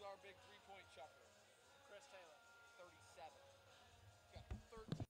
our big three-point chucker? Chris Taylor. 37. Got 13.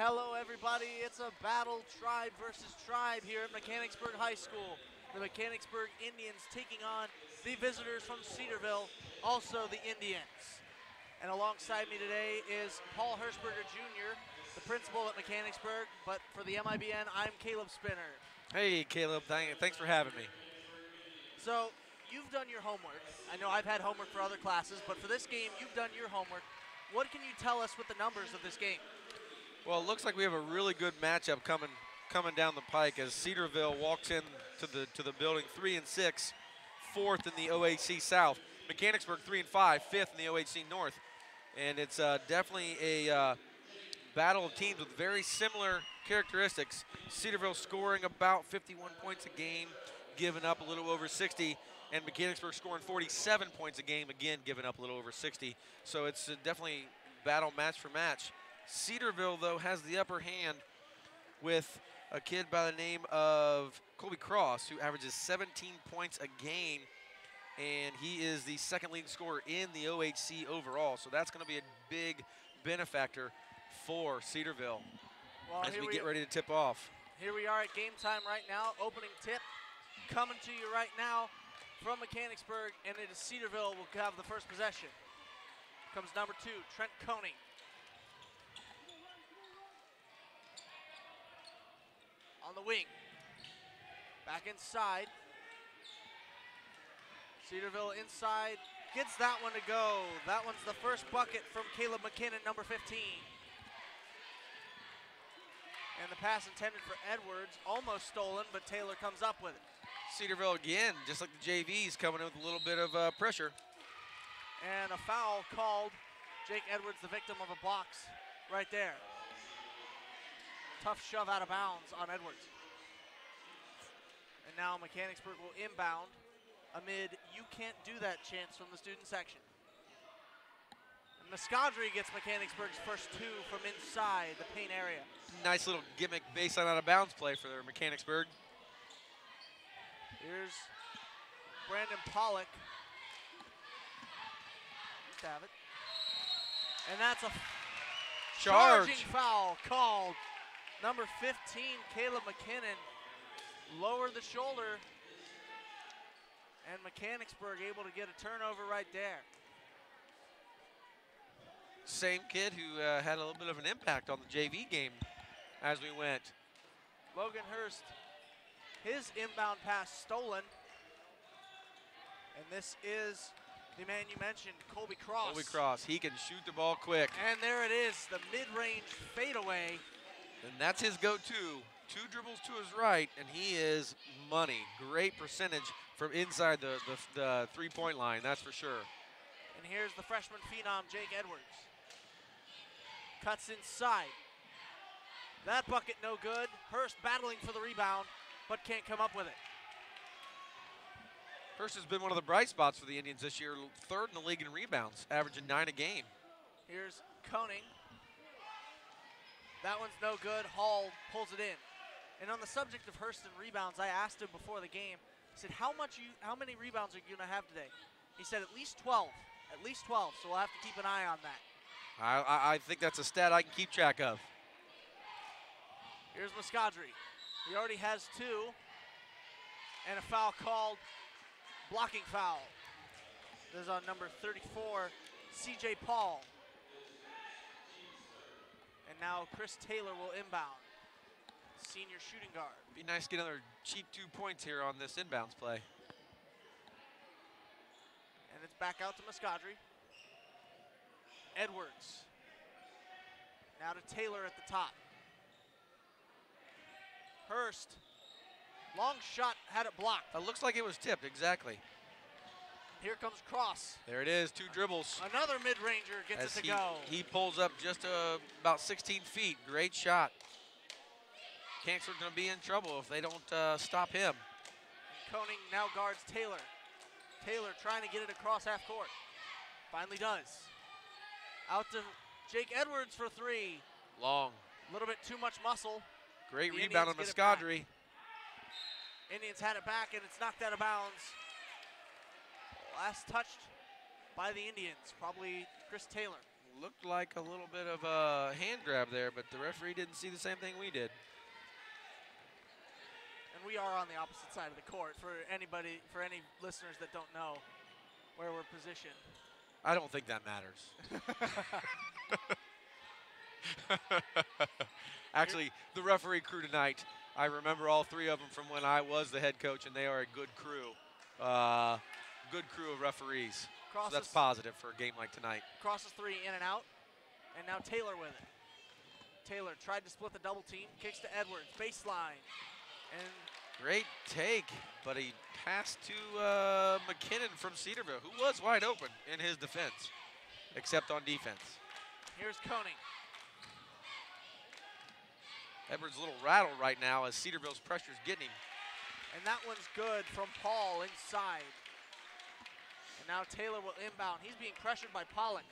Hello everybody, it's a battle tribe versus tribe here at Mechanicsburg High School. The Mechanicsburg Indians taking on the visitors from Cedarville, also the Indians. And alongside me today is Paul Hirschberger Jr., the principal at Mechanicsburg, but for the M.I.B.N, I'm Caleb Spinner. Hey Caleb, thanks for having me. So, you've done your homework. I know I've had homework for other classes, but for this game, you've done your homework. What can you tell us with the numbers of this game? Well, it looks like we have a really good matchup coming down the pike as Cedarville walks in to the building 3-6, fourth in the OHC South. Mechanicsburg 3-5, fifth in the OHC North, and it's definitely a battle of teams with very similar characteristics. Cedarville scoring about 51 points a game, giving up a little over 60, and Mechanicsburg scoring 47 points a game, again giving up a little over 60. So it's definitely battle match for match. Cedarville, though, has the upper hand with a kid by the name of Colby Cross, who averages 17 points a game, and he is the second leading scorer in the OHC overall. So that's going to be a big benefactor for Cedarville as we get ready to tip off. Here we are at game time right now, opening tip coming to you right now from Mechanicsburg, and it is Cedarville will have the first possession. Comes number 2, Trent Koning. On the wing, back inside. Cedarville inside, gets that one to go. That one's the first bucket from Caleb McKinnon, number 15. And the pass intended for Edwards, almost stolen, but Taylor comes up with it. Cedarville again, just like the JVs, coming in with a little bit of pressure. And a foul called. Jake Edwards, the victim of a box right there. Tough shove out of bounds on Edwards. And now Mechanicsburg will inbound amid "you can't do that" chants from the student section. And Muscadri gets Mechanicsburg's first 2 from inside the paint area. Nice little gimmick baseline out of bounds play for their Mechanicsburg. Here's Brandon Pollock. Just have it. And that's a charging foul called. Number 15, Caleb McKinnon, lowered the shoulder, and Mechanicsburg able to get a turnover right there. Same kid who had a little bit of an impact on the JV game as we went. Logan Hurst, his inbound pass stolen. And this is the man you mentioned, Colby Cross. Colby Cross, he can shoot the ball quick. And there it is, the mid-range fadeaway. And that's his go-to. 2 dribbles to his right, and he is money. Great percentage from inside the three-point line, that's for sure. And here's the freshman phenom, Jake Edwards. Cuts inside. That bucket no good. Hurst battling for the rebound, but can't come up with it. Hurst has been one of the bright spots for the Indians this year, 3rd in the league in rebounds, averaging 9 a game. Here's Koning. That one's no good. Hall pulls it in. And on the subject of Hurst and rebounds, I asked him before the game, I said, how many rebounds are you going to have today? He said, at least 12. At least 12, so we'll have to keep an eye on that. I think that's a stat I can keep track of. Here's Muscadri. He already has 2. And a foul called, blocking foul. This is on number 34, C.J. Paul. And now Chris Taylor will inbound, senior shooting guard. Be nice to get another cheap 2 points here on this inbounds play. And it's back out to Muscadri. Edwards. Now to Taylor at the top. Hurst. Long shot, had it blocked. It looks like it was tipped, exactly. Here comes Cross. There it is, 2 dribbles. Another mid-ranger gets it to go. He pulls up just about 16 feet. Great shot. Mechanicsburg going to be in trouble if they don't stop him. And Koning now guards Taylor. Taylor trying to get it across half court. Finally does. Out to Jake Edwards for 3. Long. A little bit too much muscle. Great rebound on Muscadri. Indians had it back, and it's knocked out of bounds. Last touched by the Indians, probably Chris Taylor. Looked like a little bit of a hand grab there, but the referee didn't see the same thing we did. And we are on the opposite side of the court for any listeners that don't know where we're positioned. I don't think that matters. Actually, the referee crew tonight, I remember all three of them from when I was the head coach, and they are a good crew. Good crew of referees. So that's positive for a game like tonight. Crosses three in and out, and now Taylor with it. Taylor tried to split the double team, kicks to Edwards, baseline, and great take, but he passed to McKinnon from Cedarville, who was wide open in his defense, except on defense. Here's Koenig. Edwards a little rattled right now as Cedarville's pressure's getting him. And that one's good from Paul inside. And now Taylor will inbound. He's being pressured by Pollock.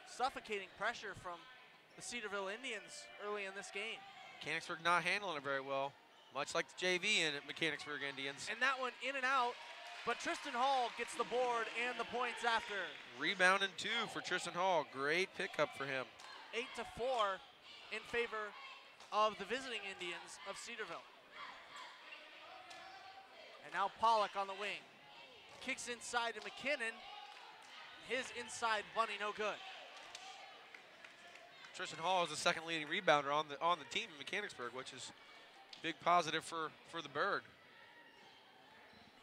Suffocating pressure from the Cedarville Indians early in this game. Mechanicsburg not handling it very well, much like the JV in Mechanicsburg Indians. And that one in and out, but Tristan Hall gets the board and the points after. Rebound and 2 for Tristan Hall. Great pickup for him. 8-4 in favor of the visiting Indians of Cedarville. And now Pollock on the wing. Kicks inside to McKinnon. His inside bunny no good. Tristan Hall is the second leading rebounder on the team in Mechanicsburg, which is a big positive for the Bird.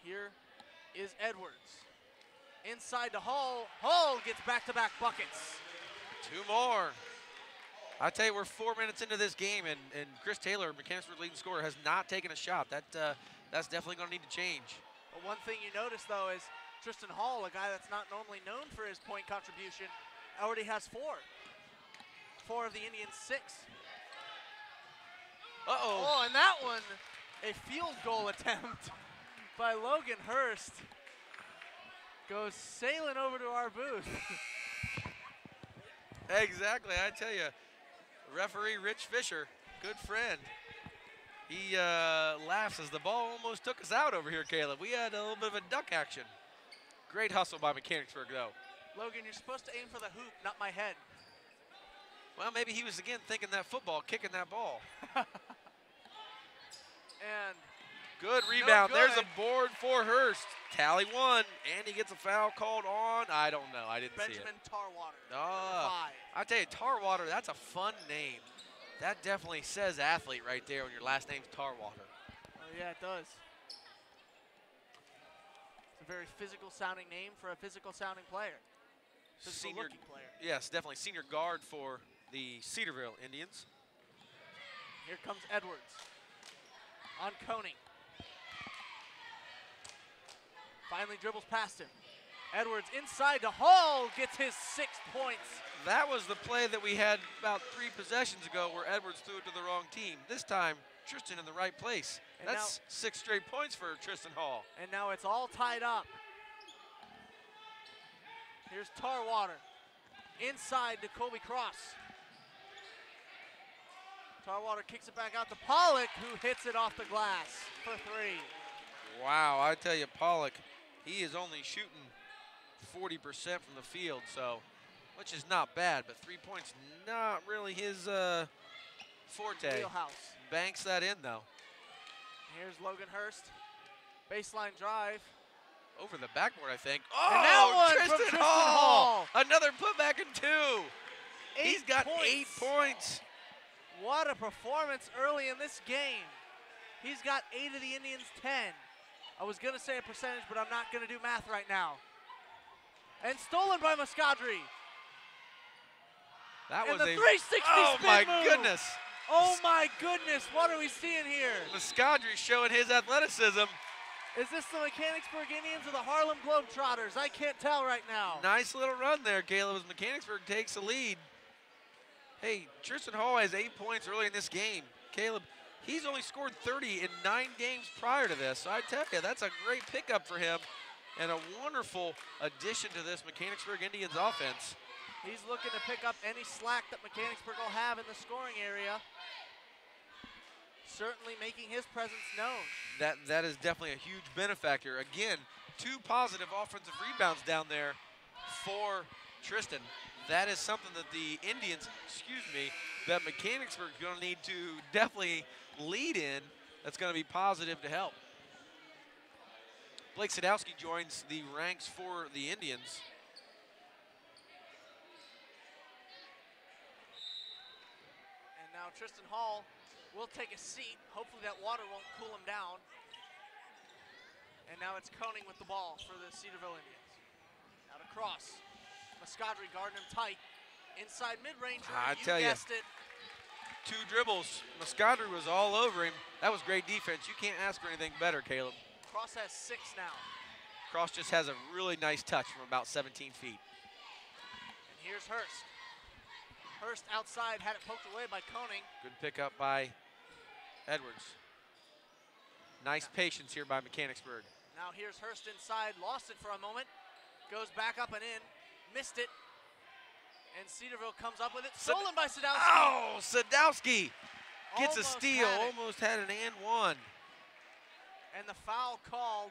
Here is Edwards. Inside to Hall. Hall gets back-to-back buckets. 2 more. I tell you, we're 4 minutes into this game, and Chris Taylor, Mechanicsburg leading scorer, has not taken a shot. That's definitely going to need to change. But one thing you notice, though, is Tristan Hall, a guy that's not normally known for his point contribution, already has 4. 4 of the Indians' 6. Uh-oh. Oh, and that one, a field goal attempt by Logan Hurst. Goes sailing over to our booth. Exactly, I tell you, referee Rich Fisher, good friend. He laughs as the ball almost took us out over here, Caleb. We had a little bit of a duck action. Great hustle by Mechanicsburg, though. Logan, you're supposed to aim for the hoop, not my head. Well, maybe he was, again, thinking that football, kicking that ball. And good rebound. There's a board for Hurst. Tally 1, and he gets a foul called on. I don't know. I didn't see it. Benjamin Tarwater. I tell you, Tarwater, that's a fun name. That definitely says athlete right there when your last name's Tarwater. Oh, yeah, it does. It's a very physical-sounding name for a physical-sounding player. Physical-looking player. Yes, definitely senior guard for the Cedarville Indians. Here comes Edwards on Koenig. Finally dribbles past him. Edwards inside to Hall, gets his 6 points. That was the play that we had about 3 possessions ago where Edwards threw it to the wrong team. This time, Tristan in the right place. And that's 6 straight points for Tristan Hall. And now it's all tied up. Here's Tarwater. Inside to Colby Cross. Tarwater kicks it back out to Pollock, who hits it off the glass for 3. Wow, I tell you, Pollock, he is only shooting 40% from the field, so, which is not bad, but 3 points, not really his forte. Wheelhouse. Banks that in, though. Here's Logan Hurst. Baseline drive. Over the backboard, I think. Oh, and that one Tristan, from Tristan Hall. Another putback and 2. He's got points. 8 points. What a performance early in this game. He's got 8 of the Indians' 10. I was going to say a percentage, but I'm not going to do math right now. And stolen by Muscadri. That and was the a 360 oh spin my move. goodness. Oh my goodness, what are we seeing here? Muscadri showing his athleticism. Is this the Mechanicsburg Indians or the Harlem Globetrotters? I can't tell right now. Nice little run there, Caleb, as Mechanicsburg takes the lead. Hey, Tristan Hall has 8 points early in this game. Caleb, he's only scored 30 in 9 games prior to this. So I tell you, that's a great pickup for him and a wonderful addition to this Mechanicsburg Indians offense. He's looking to pick up any slack that Mechanicsburg will have in the scoring area. Certainly making his presence known. That is definitely a huge benefactor. Again, 2 positive offensive rebounds down there for Tristan. That is something that the Indians, that Mechanicsburg is going to need to definitely lead in. That's going to be positive to help. Blake Sadowski joins the ranks for the Indians. And now Tristan Hall will take a seat. Hopefully that water won't cool him down. And now it's Koenig with the ball for the Cedarville Indians. Now to cross. Muscadri guarding him tight. Inside mid-ranger, I tell you, guessed it. 2 dribbles. Muscadri was all over him. That was great defense. You can't ask for anything better, Caleb. Cross has 6 now. Cross just has a really nice touch from about 17 feet. And here's Hurst. Hurst outside, had it poked away by Koenig. Good pickup by Edwards. Nice patience here by Mechanicsburg. Now here's Hurst inside, lost it for a moment. Goes back up and in, missed it. And Cedarville comes up with it, stolen by Sadowski. Oh, Sadowski gets a Almost steal, had it. almost had an and one. And the foul called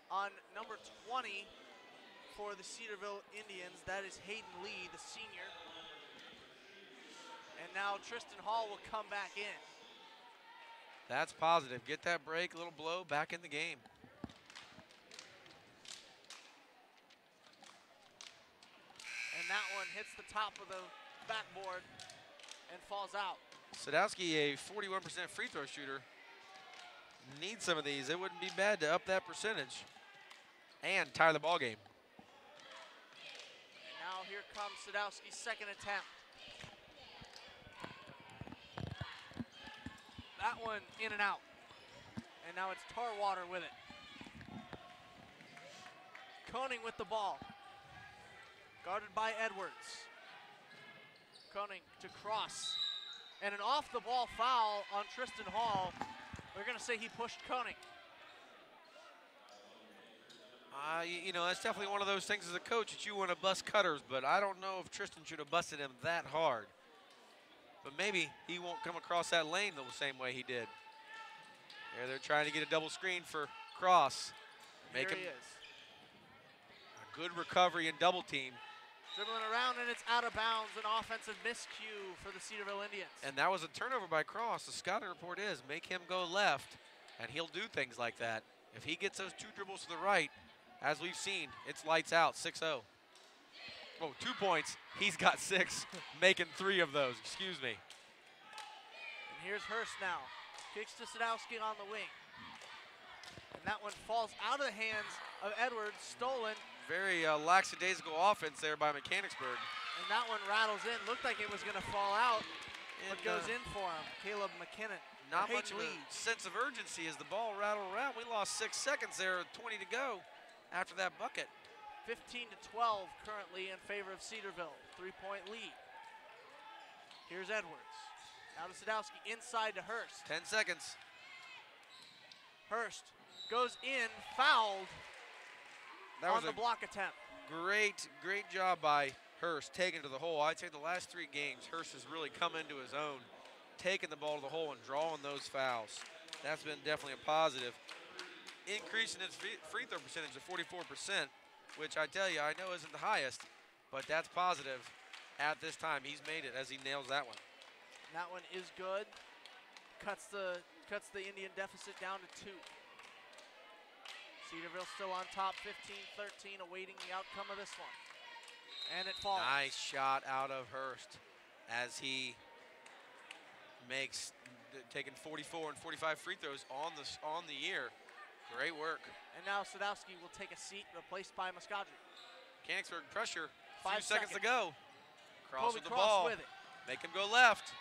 on number 20 for the Cedarville Indians. That is Hayden Lee, the senior. And now Tristan Hall will come back in. That's positive. Get that break, a little blow, back in the game. And that one hits the top of the backboard and falls out. Sadowski, a 41% free throw shooter. Need some of these. It wouldn't be bad to up that percentage and tie the ball game. And now here comes Sadowski's second attempt. That one in and out. And now it's Tarwater with it. Koenig with the ball. Guarded by Edwards. Koenig to cross. And an off-the-ball foul on Tristan Hall. We're going to say he pushed Koenig. You know, that's definitely one of those things as a coach that you want to bust cutters, but I don't know if Tristan should have busted him that hard. But maybe he won't come across that lane the same way he did. There, they're trying to get a double screen for Cross. Make him Here he is. a good recovery and double team. Dribbling around, and it's out of bounds. An offensive miscue for the Cedarville Indians. And that was a turnover by Cross. The scouting report is make him go left, and he'll do things like that. If he gets those 2 dribbles to the right, as we've seen, it's lights out, 6-0. Oh, 2 points. He's got 6, making 3 of those. Excuse me. And here's Hurst now. Kicks to Sadowski on the wing. And that one falls out of the hands of Edwards, stolen. Very lackadaisical offense there by Mechanicsburg. And that one rattles in. Looked like it was going to fall out, but And, goes in for him. Caleb McKinnon. Not much Hayden of Lee. a sense of urgency as the ball rattled around. We lost 6 seconds there, 20 to go after that bucket. 15-12 currently in favor of Cedarville. 3-point lead. Here's Edwards. Now to Sadowski, inside to Hurst. 10 seconds. Hurst goes in, fouled That on was the block attempt. great job by Hurst taking it to the hole. I'd say the last 3 games, Hurst has really come into his own, taking the ball to the hole and drawing those fouls. That's been definitely a positive. Increasing its free throw percentage to 44%, which I tell you, I know isn't the highest, but that's positive at this time. He's made it as he nails that one. That one is good. Cuts the Indian deficit down to 2. Cedarville still on top, 15-13, awaiting the outcome of this one. And it falls. Nice shot out of Hurst as he makes taking 44 and 45 free throws on the year. Great work. And now Sadowski will take a seat, replaced by Muscadri. Mechanicsburg pressure. 5 Few seconds to go. Cross Kobe with the Cross ball. with it. Make him go left.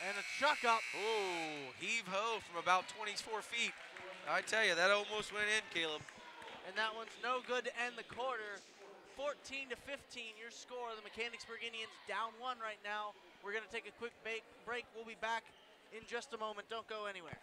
And a chuck up. Ooh, heave-ho from about 24 feet. I tell you, that almost went in, Caleb. And that one's no good to end the quarter. 14-15, your score. The Mechanicsburg Indians down 1 right now. We're going to take a quick break. We'll be back in just a moment. Don't go anywhere.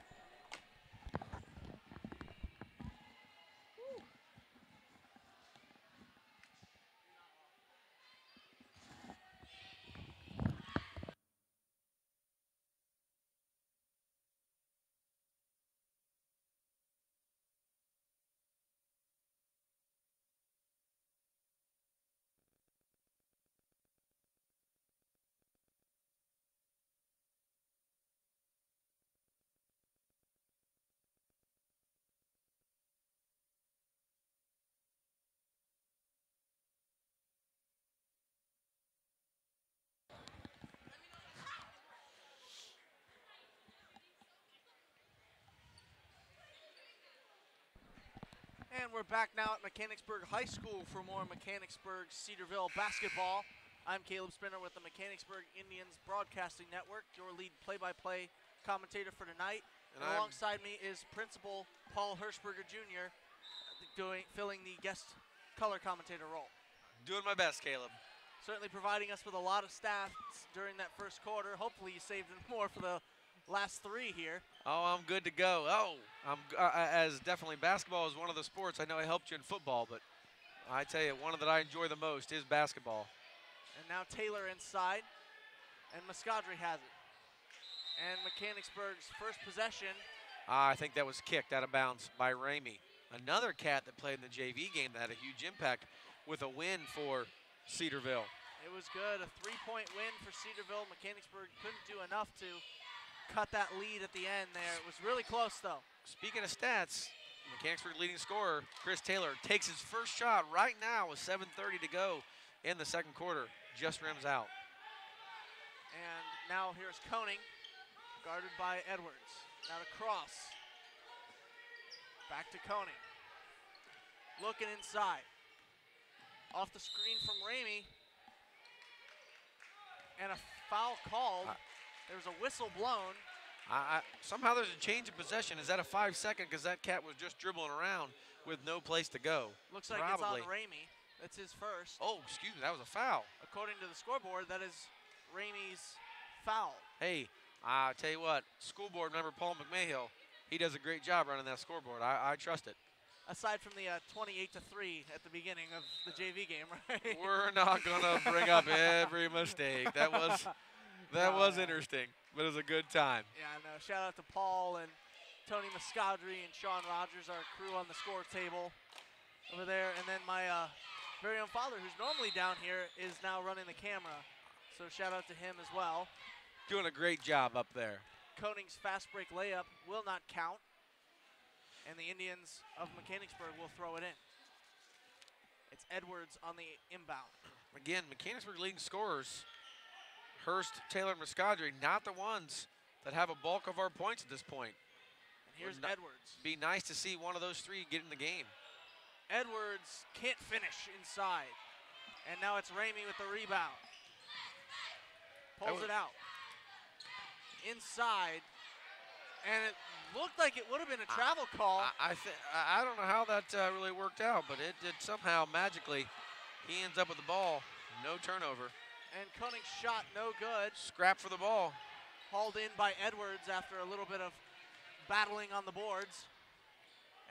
And we're back now at Mechanicsburg High School for more Mechanicsburg Cedarville basketball. I'm Caleb Spinner with the Mechanicsburg Indians Broadcasting Network, your lead play-by-play commentator for tonight. And alongside me is Principal Paul Hirschberger Jr. Filling the guest color commentator role. Doing my best, Caleb. Certainly providing us with a lot of stats during that first quarter. Hopefully you saved more for the last three here. Oh, I'm good to go. Oh, as definitely basketball is one of the sports. I know I helped you in football, but I tell you, one that I enjoy the most is basketball. And now Taylor inside, and Muscadri has it. And Mechanicsburg's first possession. I think that was kicked out of bounds by Ramey. Another cat that played in the JV game that had a huge impact with a win for Cedarville. It was good, a 3-point win for Cedarville. Mechanicsburg couldn't do enough to cut that lead at the end there. It was really close, though. Speaking of stats, Mechanicsburg leading scorer, Chris Taylor, takes his first shot right now with 7:30 to go in the second quarter. Just rims out. And now here's Koning, guarded by Edwards. Now to Cross. Back to Koning. Looking inside. Off the screen from Ramey. And a foul called. There's a whistle blown. Somehow there's a change of possession. Is that a 5-second? Because that cat was just dribbling around with no place to go. Looks like it's on Ramey. That's his first. Oh, excuse me, that was a foul. According to the scoreboard, that is Ramey's foul. Hey, I tell you what, school board member Paul McMahill, he does a great job running that scoreboard. I trust it. Aside from the 28-3 at the beginning of the JV game, right? We're not gonna bring up every mistake. That was interesting, but it was a good time. Yeah, I know. Shout out to Paul and Tony Muscadri and Sean Rogers, our crew on the score table over there. And then my very own father, who's normally down here, is now running the camera. So shout out to him as well. Doing a great job up there. Koning's fast break layup will not count. And the Indians of Mechanicsburg will throw it in. It's Edwards on the inbound. Again, Mechanicsburg leading scorers. Hurst, Taylor, and Muscadri, not the ones that have a bulk of our points at this point. And here's Edwards. Be nice to see one of those three get in the game. Edwards can't finish inside. And now it's Ramey with the rebound. Pulls it out. Inside. And it looked like it would have been a travel call. I don't know how that really worked out, but it did somehow magically. He ends up with the ball. No turnover. And Koning's shot no good. Scrap for the ball. Hauled in by Edwards after a little bit of battling on the boards.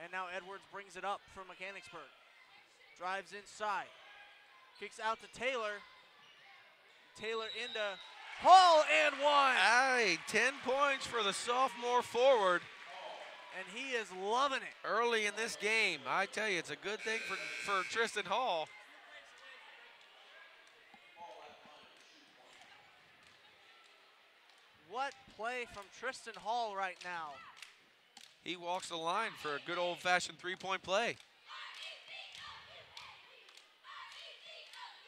And now Edwards brings it up for Mechanicsburg. Drives inside. Kicks out to Taylor. Taylor into Hall and one. Hey, 10 points for the sophomore forward. And he is loving it. Early in this game. I tell you, it's a good thing for Tristan Hall. What play from Tristan Hall right now. He walks the line for a good old-fashioned three-point play.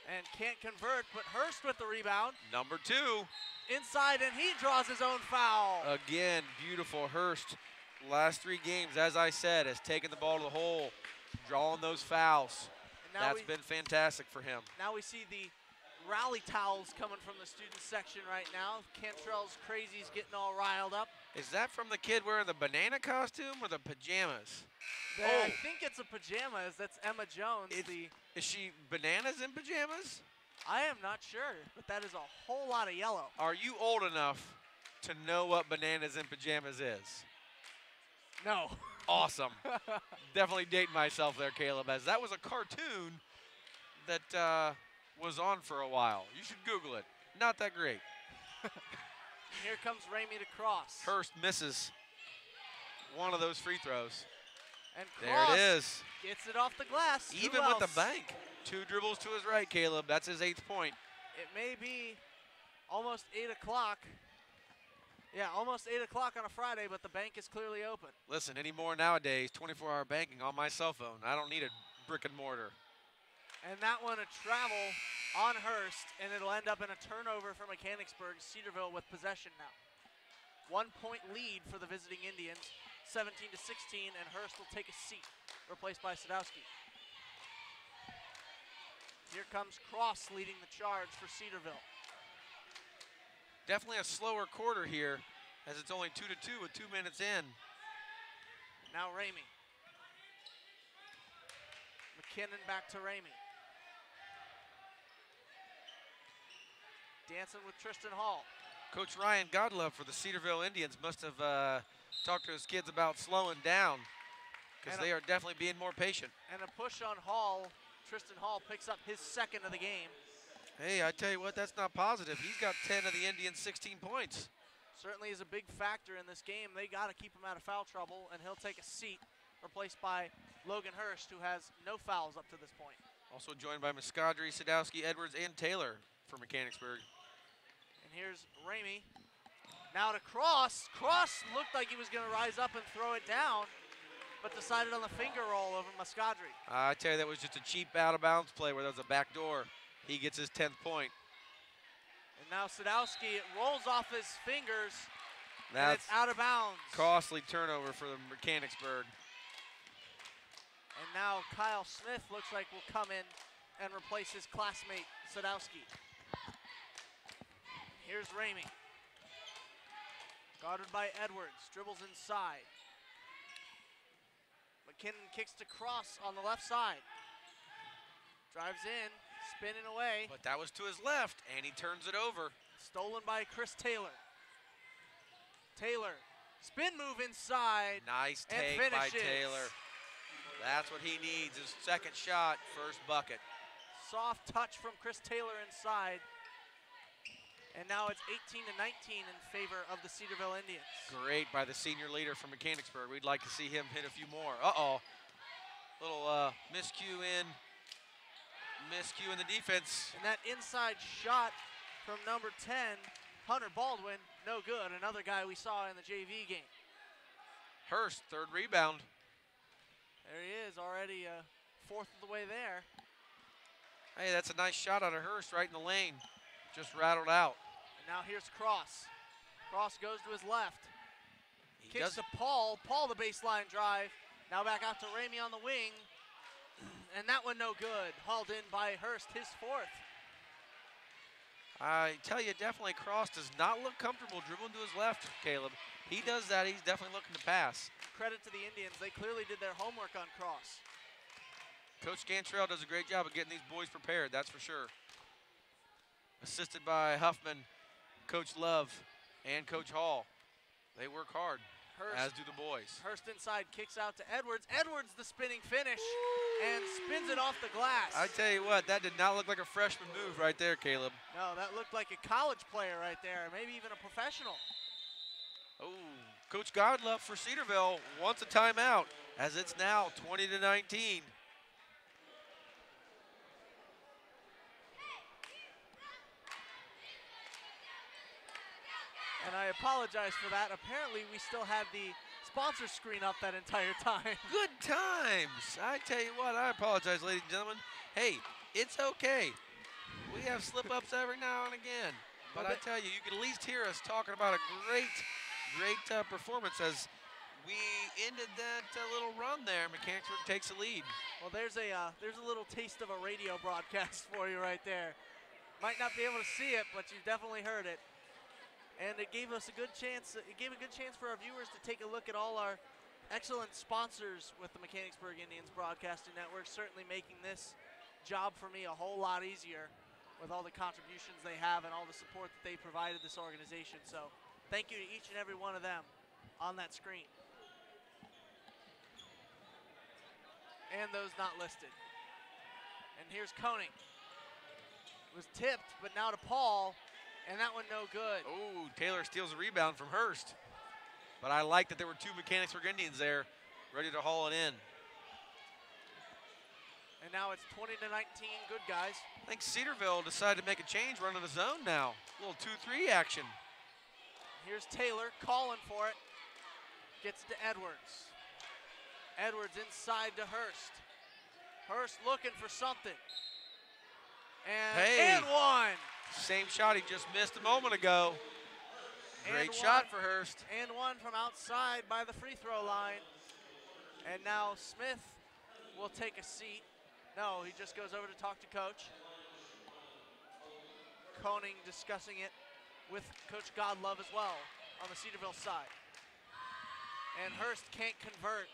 And can't convert, but Hurst with the rebound. Number 2. Inside, and he draws his own foul. Again, beautiful. Hurst, last 3 games, as I said, has taken the ball to the hole, drawing those fouls. That's been fantastic for him. Now we see the rally towels coming from the student section right now. Cantrell's crazies getting all riled up. Is that from the kid wearing the banana costume or the pajamas? I think it's a pajamas. That's Emma Jones. Is she bananas in pajamas? I am not sure, but that is a whole lot of yellow. Are you old enough to know what bananas in pajamas is? No. Awesome. Definitely dating myself there, Caleb, as that was a cartoon that was on for a while. You should Google it. Not that great. Here comes Ramey to Cross. Hurst misses one of those free throws. And Cross there it is. Gets it off the glass. Even with the bank. 2 dribbles to his right, Caleb. That's his 8th point. It may be almost 8 o'clock. Yeah, almost 8 o'clock on a Friday, but the bank is clearly open. Listen, anymore nowadays, 24-hour banking on my cell phone. I don't need a brick and mortar. And that one a travel on Hurst, and it'll end up in a turnover for Mechanicsburg. Cedarville with possession now. 1 point lead for the visiting Indians. 17-16, and Hurst will take a seat, replaced by Sadowski. Here comes Cross leading the charge for Cedarville. Definitely a slower quarter here, as it's only 2-2 with 2 minutes in. Now Ramey. McKinnon back to Ramey. Dancing with Tristan Hall. Coach Ryan Godlove for the Cedarville Indians must have talked to his kids about slowing down, because they are definitely being more patient. And a push on Hall. Tristan Hall picks up his second of the game. Hey, I tell you what, that's not positive. He's got 10 of the Indians' 16 points. Certainly is a big factor in this game. They got to keep him out of foul trouble, and he'll take a seat, replaced by Logan Hurst, who has no fouls up to this point. Also joined by Muscadri, Sadowski, Edwards, and Taylor for Mechanicsburg. And here's Ramey. Now to Cross. Cross looked like he was going to rise up and throw it down, but decided on the finger roll over Muscadri. I tell you, that was just a cheap out-of-bounds play where there was a back door. He gets his 10th point. And now Sadowski, it rolls off his fingers, and That's it's out of bounds. costly turnover for the Mechanicsburg. And now Kyle Smith looks like will come in and replace his classmate, Sadowski. Here's Ramey. Guarded by Edwards, dribbles inside. McKinnon kicks to Cross on the left side. Drives in, spinning away. But that was to his left, and he turns it over. Stolen by Chris Taylor. Taylor, spin move inside. Nice and take by finishes. Taylor. That's what he needs, his second shot, first bucket. Soft touch from Chris Taylor inside. And now it's 18-19 in favor of the Cedarville Indians. Great by the senior leader from Mechanicsburg. We'd like to see him hit a few more. Uh-oh. Little miscue in the defense. And that inside shot from number 10, Hunter Baldwin, no good. Another guy we saw in the JV game. Hurst, third rebound. There he is, already fourth of the way there. Hey, that's a nice shot out of Hurst right in the lane. Just rattled out. And now here's Cross. Cross goes to his left. He Kicks does to Paul. Paul the baseline drive. Now back out to Ramey on the wing. And that one no good. Hauled in by Hurst, his fourth. I tell you, definitely Cross does not look comfortable dribbling to his left, Caleb. He does that, he's definitely looking to pass. Credit to the Indians, they clearly did their homework on Cross. Coach Gantrell does a great job of getting these boys prepared, that's for sure. Assisted by Huffman, Coach Love, and Coach Hall. They work hard, as do the boys. Hurst inside, kicks out to Edwards. Edwards the spinning finish and spins it off the glass. I tell you what, that did not look like a freshman move right there, Caleb. No, that looked like a college player right there, maybe even a professional. Oh, Coach Godlove for Cedarville wants a timeout, as it's now 20-19. And I apologize for that. Apparently, we still had the sponsor screen up that entire time. Good times. I tell you what, I apologize, ladies and gentlemen. Hey, it's okay. We have slip-ups every now and again. But I tell you, you can at least hear us talking about a great performance as we ended that little run there. Mechanicsburg takes the lead. Well, there's a little taste of a radio broadcast for you right there. Might not be able to see it, but you definitely heard it. And it gave us a good chance. It gave a good chance for our viewers to take a look at all our excellent sponsors with the Mechanicsburg Indians Broadcasting Network, certainly making this job for me a whole lot easier with all the contributions they have and all the support that they provided this organization. So thank you to each and every one of them on that screen. And those not listed. And here's Koenig. It was tipped, but now to Paul. And that one no good. Oh, Taylor steals a rebound from Hurst. But I like that there were two Mechanicsburg Indians there ready to haul it in. And now it's 20-19, good guys. I think Cedarville decided to make a change, running the zone now. A little 2-3 action. Here's Taylor calling for it. Gets to Edwards. Edwards inside to Hurst. Hurst looking for something. And one. Same shot he just missed a moment ago. Great And shot one. for Hurst. And one from outside by the free throw line. And now Smith will take a seat. No, he just goes over to talk to Coach. Koning discussing it with Coach Godlove as well on the Cedarville side. And Hurst can't convert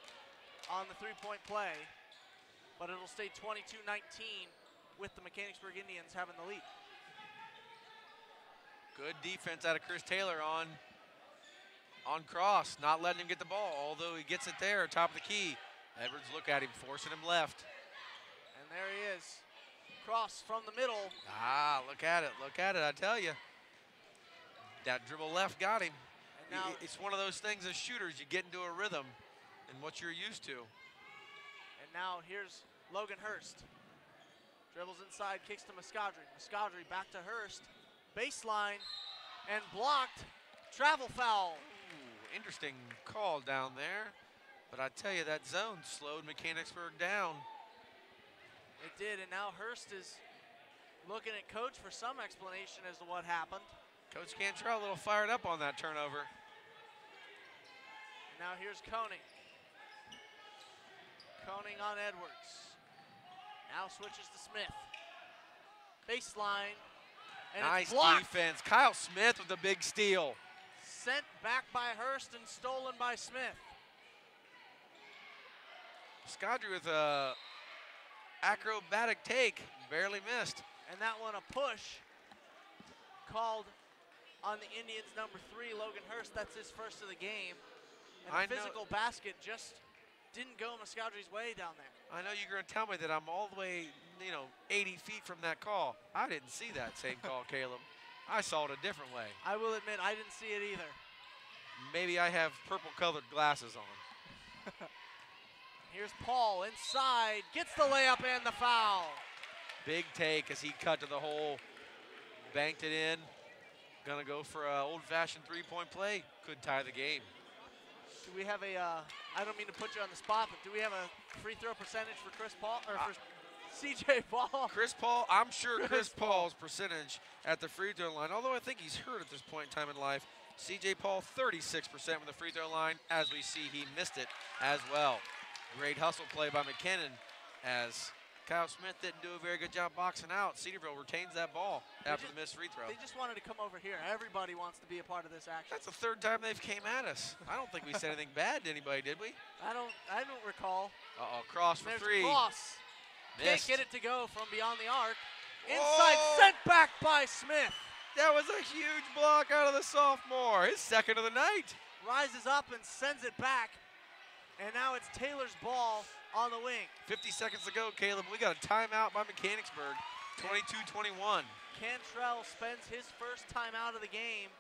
on the three-point play, but it'll stay 22-19 with the Mechanicsburg Indians having the lead. Good defense out of Chris Taylor on Cross, not letting him get the ball, although he gets it there, top of the key. Edwards, look at him, forcing him left. And there he is. Cross from the middle. Look at it, I tell you. That dribble left got him. And now It's one of those things as shooters, you get into a rhythm and what you're used to. And now here's Logan Hurst. Dribbles inside, kicks to Muscadri. Muscadri back to Hurst. Baseline and blocked. Travel foul. Ooh, interesting call down there. But I tell you, that zone slowed Mechanicsburg down. It did, and now Hurst is looking at Coach for some explanation as to what happened. Coach Cantrell a little fired up on that turnover. And now here's Koning. Koning on Edwards. Now switches to Smith. Baseline. And Nice it's blocked. defense. Kyle Smith with a big steal. Sent back by Hurst and stolen by Smith. Scodry with a acrobatic take, barely missed. And that one a push called on the Indians' number 3, Logan Hurst. That's his first of the game. And I the know- physical basket just didn't go Muscadri's way down there. I know you're going to tell me that I'm all the way, 80 feet from that call. I didn't see that same call, Caleb. I saw it a different way. I will admit, I didn't see it either. Maybe I have purple-colored glasses on. Here's Paul inside, gets the layup and the foul. Big take as he cut to the hole, banked it in. Gonna go for an old-fashioned three-point play. Could tie the game. Do we have a, I don't mean to put you on the spot, but do we have a free throw percentage for Chris Paul, or for CJ Paul? Chris Paul, I'm sure Chris Paul's percentage at the free throw line, although I think he's hurt at this point in time in life. CJ Paul, 36% from the free throw line. As we see, he missed it as well. Great hustle play by McKinnon as Kyle Smith didn't do a very good job boxing out. Cedarville retains that ball after the missed free throw. They just wanted to come over here. Everybody wants to be a part of this action. That's the third time they've came at us. I don't think we said anything bad to anybody, did we? I don't recall. Uh-oh, cross for There's three. Cross. Can't Missed. get it to go from beyond the arc. Inside, sent back by Smith. That was a huge block out of the sophomore. His second of the night. Rises up and sends it back. And now it's Taylor's ball on the wing. 50 seconds to go, Caleb. We got a timeout by Mechanicsburg. 22-21. Cantrell spends his first time out of the game.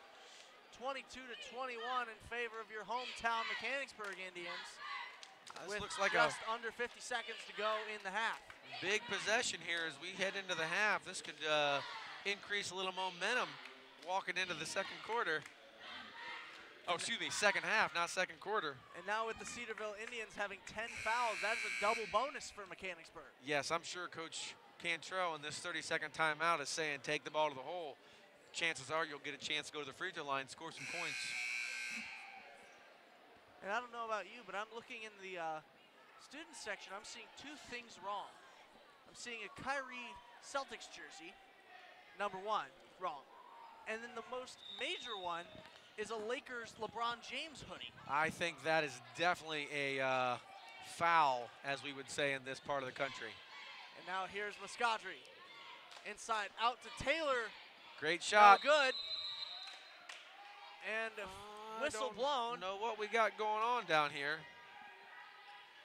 22-21 in favor of your hometown Mechanicsburg Indians. This With looks like just under 50 seconds to go in the half. big possession here as we head into the half. This could increase a little momentum walking into the second quarter. Oh, excuse me, second half, not second quarter. And now with the Cedarville Indians having 10 fouls, that's a double bonus for Mechanicsburg. Yes, I'm sure Coach Cantrell in this 30-second timeout is saying take the ball to the hole. Chances are you'll get a chance to go to the free throw line, score some points. And I don't know about you, but I'm looking in the student section. I'm seeing two things wrong. I'm seeing a Kyrie Celtics jersey, number 1, wrong. And then the most major one is a Lakers LeBron James hoodie. I think that is definitely a foul, as we would say in this part of the country. And now here's Muscadri. Inside, out to Taylor. Great shot. No good. And whistle blown. Know what we got going on down here.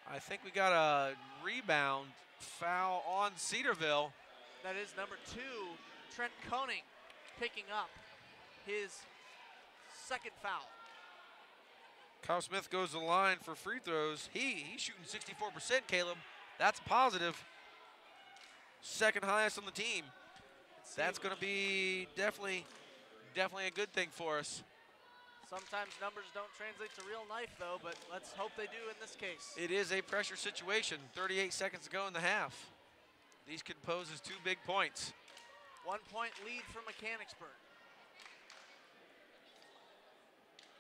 I think we got a rebound foul on Cedarville. That is number 2, Trent Koning, picking up his second foul. Kyle Smith goes to the line for free throws. He's shooting 64%, Caleb. That's positive. Second highest on the team. That's going to be definitely a good thing for us. Sometimes numbers don't translate to real life, though, but let's hope they do in this case. It is a pressure situation. 38 seconds to go in the half. These could pose as 2 big points. 1 point lead for Mechanicsburg.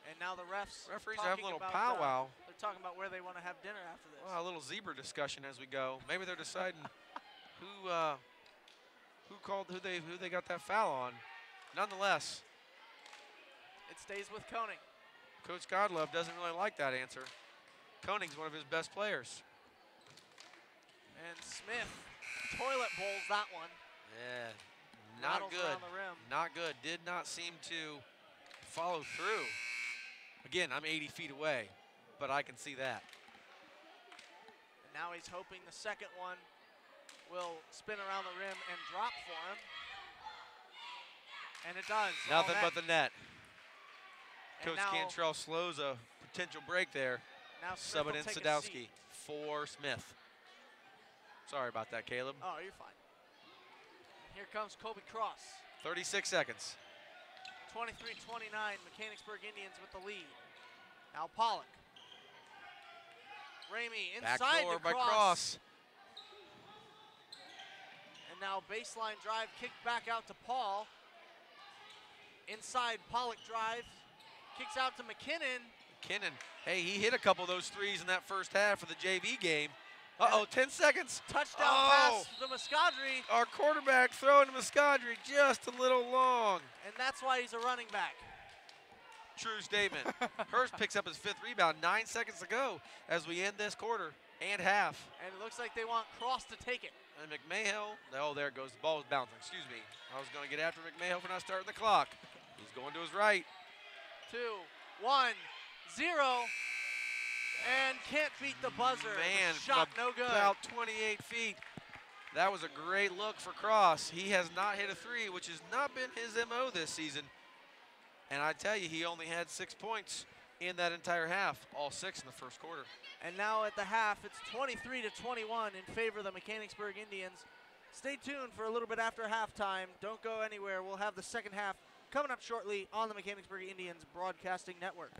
And now the refs Referees talking have a little about, powwow. they're talking about where they want to have dinner after this. Well, a little zebra discussion as we go. Maybe they're deciding who they got that foul on. Nonetheless, It stays with Koenig. Coach Godlove doesn't really like that answer. Koenig's one of his best players. And Smith toilet bowls that one. Yeah, not Rattles good. around the rim. Not good. Did not seem to follow through. Again, I'm 80 feet away, but I can see that. And now he's hoping the second one will spin around the rim and drop for him. And it does. Nothing but the net. And Coach now, Cantrell slows a potential break there. now Smith Subbing will in take a Sadowski seat. for Smith. Sorry about that, Caleb. Oh, you're fine. Here comes Kobe Cross. 36 seconds. 23-29, Mechanicsburg Indians with the lead. Now Pollock. Ramey inside Backdoor the by cross. Cross. And now baseline drive kicked back out to Paul. Inside Pollock drive. Kicks out to McKinnon. McKinnon, hey, he hit a couple of those threes in that first half for the JV game. Uh-oh, 10 seconds. Touchdown Oh. pass to Muscadri. Our quarterback throwing to Muscadri just a little long. And that's why he's a running back. True statement. Hurst picks up his 5th rebound 9 seconds to go as we end this quarter and half. And it looks like they want Cross to take it. And McMahill, oh, there it goes. The ball was bouncing. Excuse me. I was going to get after McMahill for not starting the clock. He's going to his right. 2, 1, 0. And can't beat the buzzer. Man, The shot from no good. about 28 feet. That was a great look for Cross. He has not hit a 3, which has not been his MO this season. And I tell you, he only had 6 points in that entire half, all 6 in the first quarter. And now at the half, it's 23-21 in favor of the Mechanicsburg Indians. Stay tuned for a little bit after halftime. Don't go anywhere. We'll have the second half coming up shortly on the Mechanicsburg Indians Broadcasting Network.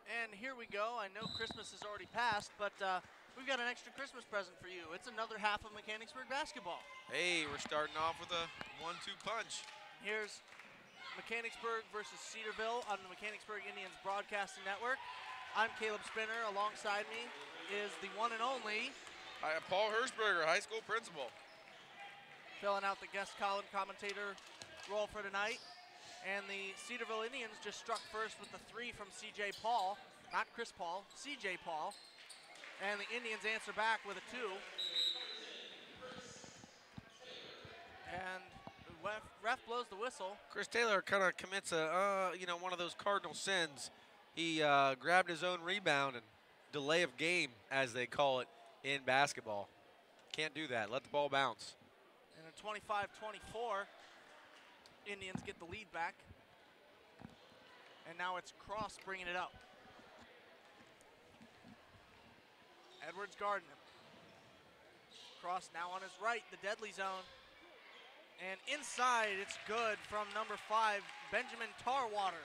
And here we go. I know Christmas has already passed, but we've got an extra Christmas present for you. It's another half of Mechanicsburg basketball. Hey, we're starting off with a 1-2 punch. Here's Mechanicsburg versus Cedarville on the Mechanicsburg Indians Broadcasting Network. I'm Caleb Spinner. Alongside me is the one and only Paul Hirschberger, high school principal. Filling out the guest column commentator role for tonight. And the Cedarville Indians just struck first with the 3 from C.J. Paul. Not Chris Paul, C.J. Paul. And the Indians answer back with a 2. And the ref blows the whistle. Chris Taylor kind of commits a, one of those cardinal sins. He grabbed his own rebound and delay of game, as they call it in basketball. Can't do that. Let the ball bounce. And a 25-24. Indians get the lead back. And now it's Cross bringing it up. Edwards guarding him. Cross now on his right, the deadly zone. And inside, it's good from number 5, Benjamin Tarwater.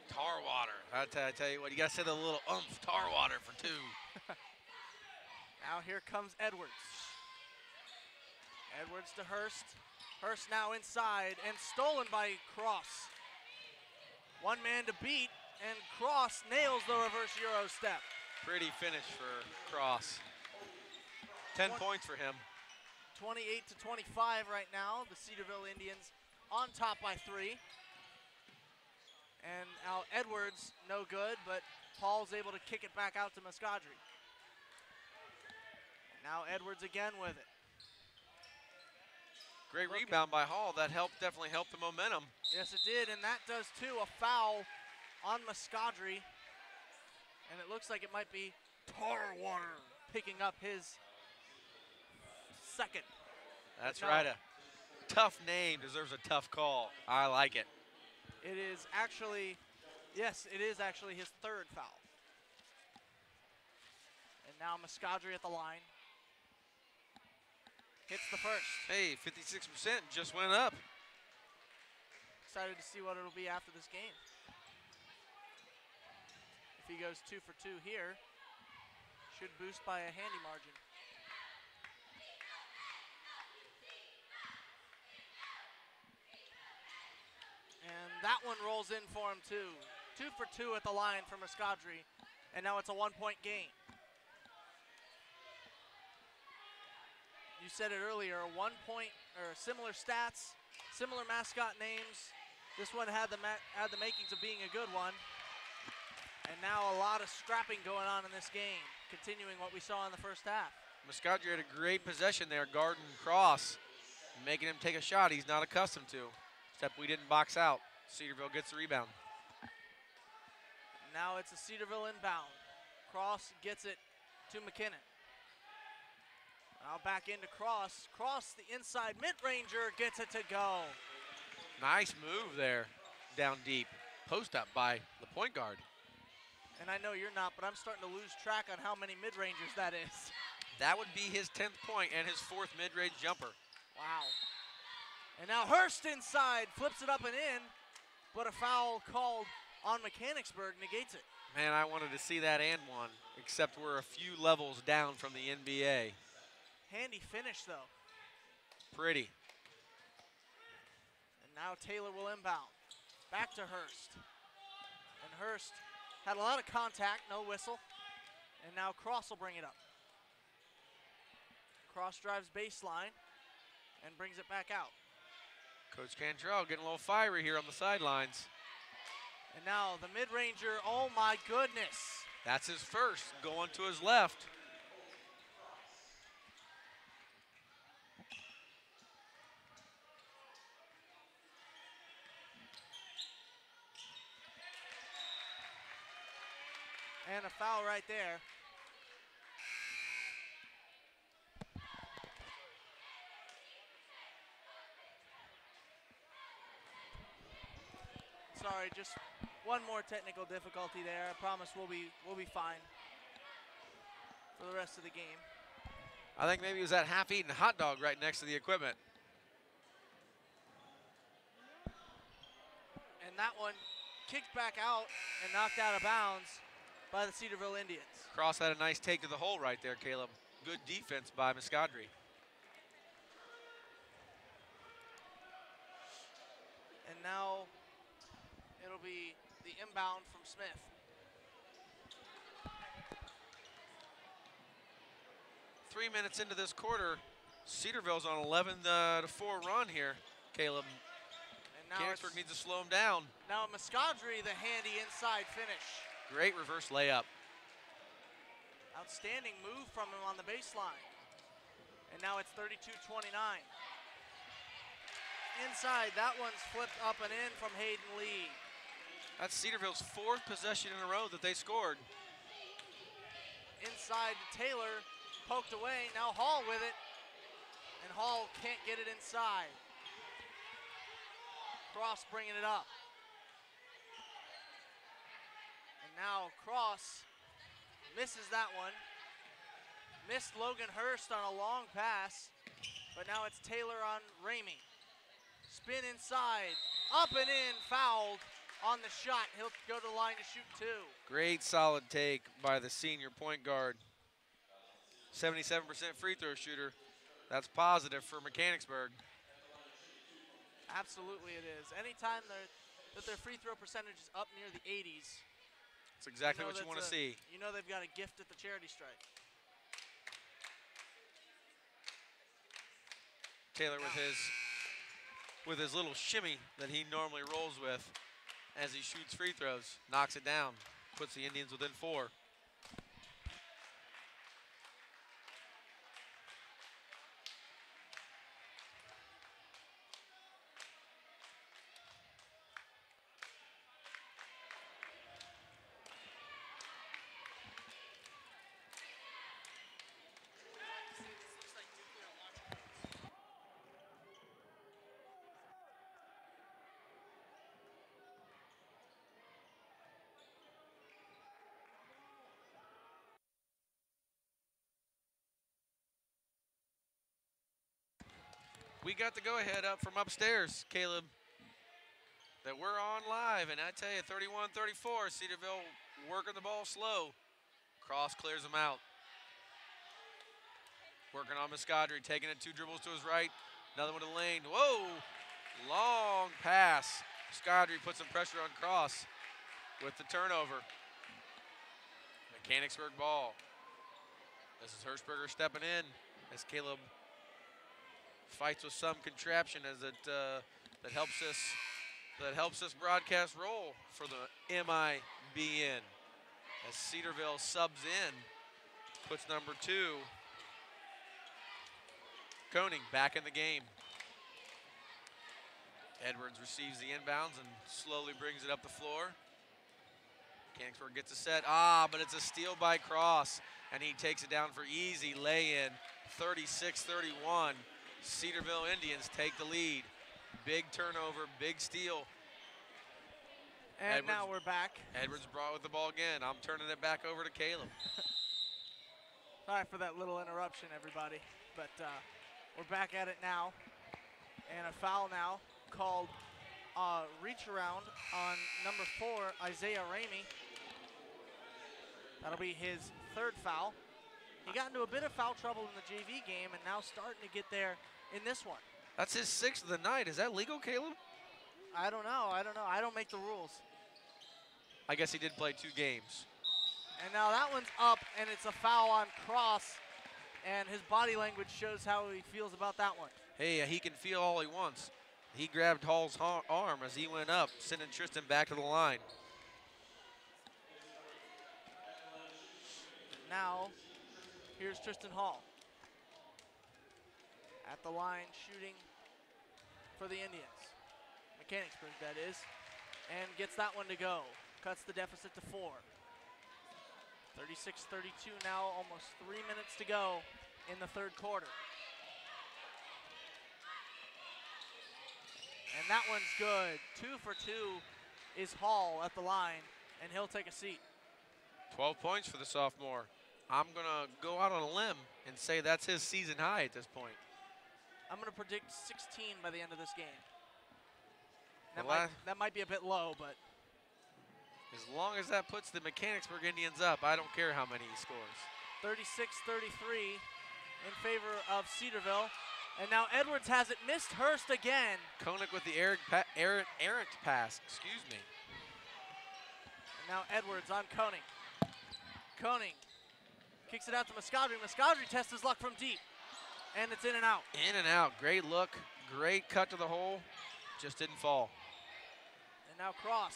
Tarwater. I tell you what, you got to say the little oomph. Tarwater for 2. Now here comes Edwards. Edwards to Hurst. Hurst now inside and stolen by Cross. One man to beat, and Cross nails the reverse Euro step. Pretty finish for Cross. 10 points for him. 28-25 right now. The Cedarville Indians on top by 3. And now Edwards, no good, but Paul's able to kick it back out to Muscadri. Now Edwards again with it. Great rebound by Hall. That definitely helped the momentum. Yes, it did, and that does too. A foul on Muscadri. And it looks like it might be Tarwater picking up his second. That's right. A tough name deserves a tough call. I like it. It is actually, yes, it is actually his 3rd foul. And now Muscadri at the line. Hits the first. Hey, 56% just went up. Excited to see what it'll be after this game. If he goes 2 for 2 here, should boost by a handy margin. And that one rolls in for him too. 2 for 2 at the line for Muscadri, and now it's a 1-point game. You said it earlier, 1 point or similar stats, similar mascot names. This one had the makings of being a good one. And now a lot of scrapping going on in this game, continuing what we saw in the first half. Muscadri had a great possession there, guarding Cross, making him take a shot he's not accustomed to. Except we didn't box out. Cedarville gets the rebound. Now it's a Cedarville inbound. Cross gets it to McKinnon. Now back into Cross. Cross, the inside mid-ranger, gets it to go. Nice move there, down deep. Post up by the point guard. And I know you're not, but I'm starting to lose track on how many mid-rangers that is. That would be his 10th point and his 4th mid-range jumper. Wow. And now Hurst inside, flips it up and in, but a foul called on Mechanicsburg negates it. Man, I wanted to see that and one, except we're a few levels down from the NBA. Handy finish, though. Pretty. And now Taylor will inbound. Back to Hurst. And Hurst had a lot of contact, no whistle. And now Cross will bring it up. Cross drives baseline and brings it back out. Coach Cantrell getting a little fiery here on the sidelines. And now the mid-ranger, oh my goodness. That's his first, going to his left. And a foul right there. Sorry, just one more technical difficulty there. I promise we'll be fine for the rest of the game. I think maybe it was that half-eaten hot dog right next to the equipment. And that one kicked back out and knocked out of bounds by the Cedarville Indians. Cross had a nice take to the hole right there, Caleb. Good defense by Miscadri. And now it'll be the inbound from Smith. Three minutes into this quarter, Cedarville's on 11-4 run here, Caleb. And now Mechanicsburg needs to slow them down. Now Miscadri, the handy inside finish. Great reverse layup. Outstanding move from him on the baseline. And now it's 32-29. Inside, that one's flipped up and in from Hayden Lee. That's Cedarville's 4th possession in a row that they scored. Inside to Taylor, poked away, now Hall with it. And Hall can't get it inside. Cross bringing it up. And now Cross misses that one. Missed Logan Hurst on a long pass, but now it's Taylor on Ramey. Spin inside, up and in, fouled on the shot. He'll go to the line to shoot 2. Great solid take by the senior point guard. 77% free throw shooter. That's positive for Mechanicsburg. Absolutely it is. Anytime that their free throw percentage is up near the 80s, that's exactly what you want to see. You know they've got a gift at the charity stripe. Taylor with his little shimmy that he normally rolls with as he shoots free throws, knocks it down, puts the Indians within 4. We got the go-ahead up from upstairs, Caleb, that we're on live. And I tell you, 31-34, Cedarville working the ball slow. Cross clears them out. Working on Miscadri, taking it 2 dribbles to his right. Another one to the lane. Whoa! Long pass. Miscadri puts some pressure on Cross with the turnover. Mechanicsburg ball. This is Hirschberger stepping in as Caleb fights with some contraption as it that helps us broadcast roll for the M.I.B.N. as Cedarville subs in, puts number 2 Koenig back in the game. Edwards receives the inbounds and slowly brings it up the floor. Mechanicsburg gets a set, but it's a steal by Cross, and he takes it down for easy lay-in, 36-31. Cedarville Indians take the lead. Big turnover, big steal. And Edwards, now we're back. Edwards brought with the ball again. I'm turning it back over to Caleb. Sorry for that little interruption, everybody. But we're back at it now. And a foul now called reach around on number 4, Isaiah Ramey. That'll be his 3rd foul. He got into a bit of foul trouble in the JV game and now starting to get there in this one. That's his 6th of the night. Is that legal, Caleb? I don't know. I don't make the rules. I guess he did play 2 games. And now that one's up, and it's a foul on Cross, and his body language shows how he feels about that one. Hey, he can feel all he wants. He grabbed Hall's arm as he went up, sending Tristan back to the line. Now, here's Tristan Hall. At the line, shooting for the Indians. Mechanicsburg, that is. And gets that one to go. Cuts the deficit to 4. 36-32 now, almost 3 minutes to go in the 3rd quarter. And that one's good. 2 for 2 is Hall at the line, and he'll take a seat. 12 points for the sophomore. I'm going to go out on a limb and say that's his season high at this point. I'm going to predict 16 by the end of this game. That That might be a bit low, but As long as that puts the Mechanicsburg Indians up, I don't care how many he scores. 36-33 in favor of Cedarville. And now Edwards has it, missed Hurst again. Koenig with the errant pass, excuse me. And now Edwards on Koenig. Koenig kicks it out to Mechanicsburg. Mechanicsburg tests his luck from deep. And it's in and out. In and out, great look, great cut to the hole, just didn't fall. And now Cross.